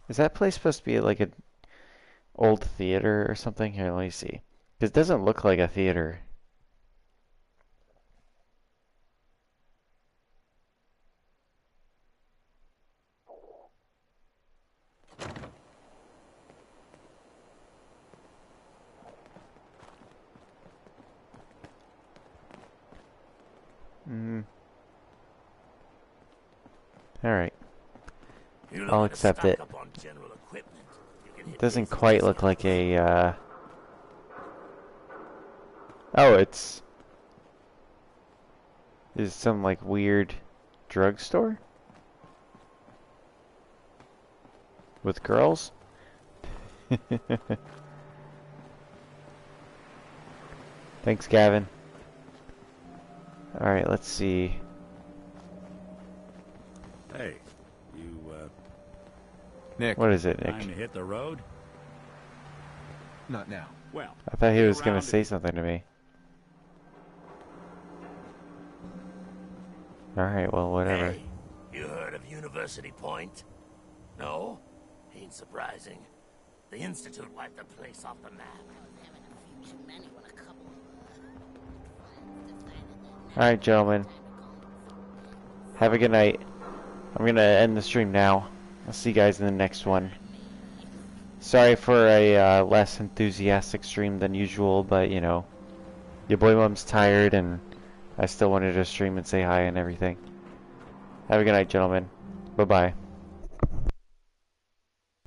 Is that place supposed to be like an old theater or something? Here, let me see. This doesn't look like a theater. Alright. I'll accept it. It doesn't quite look like a, Oh, it's... Is some, like, weird drugstore? With girls? Thanks, Gavin. Alright, let's see. Hey, you, Nick. What is it, Nick? time to hit the road? Not now. Well, I thought he be was gonna around say something to me. Alright, well, whatever. Hey, you heard of University Point? No? Ain't surprising. The Institute wiped the place off the map. Alright, gentlemen. Have a good night. I'm gonna end the stream now. I'll see you guys in the next one. Sorry for a less enthusiastic stream than usual, but you know, your boy mom's tired and I still wanted to stream and say hi and everything. Have a good night, gentlemen. Bye-bye.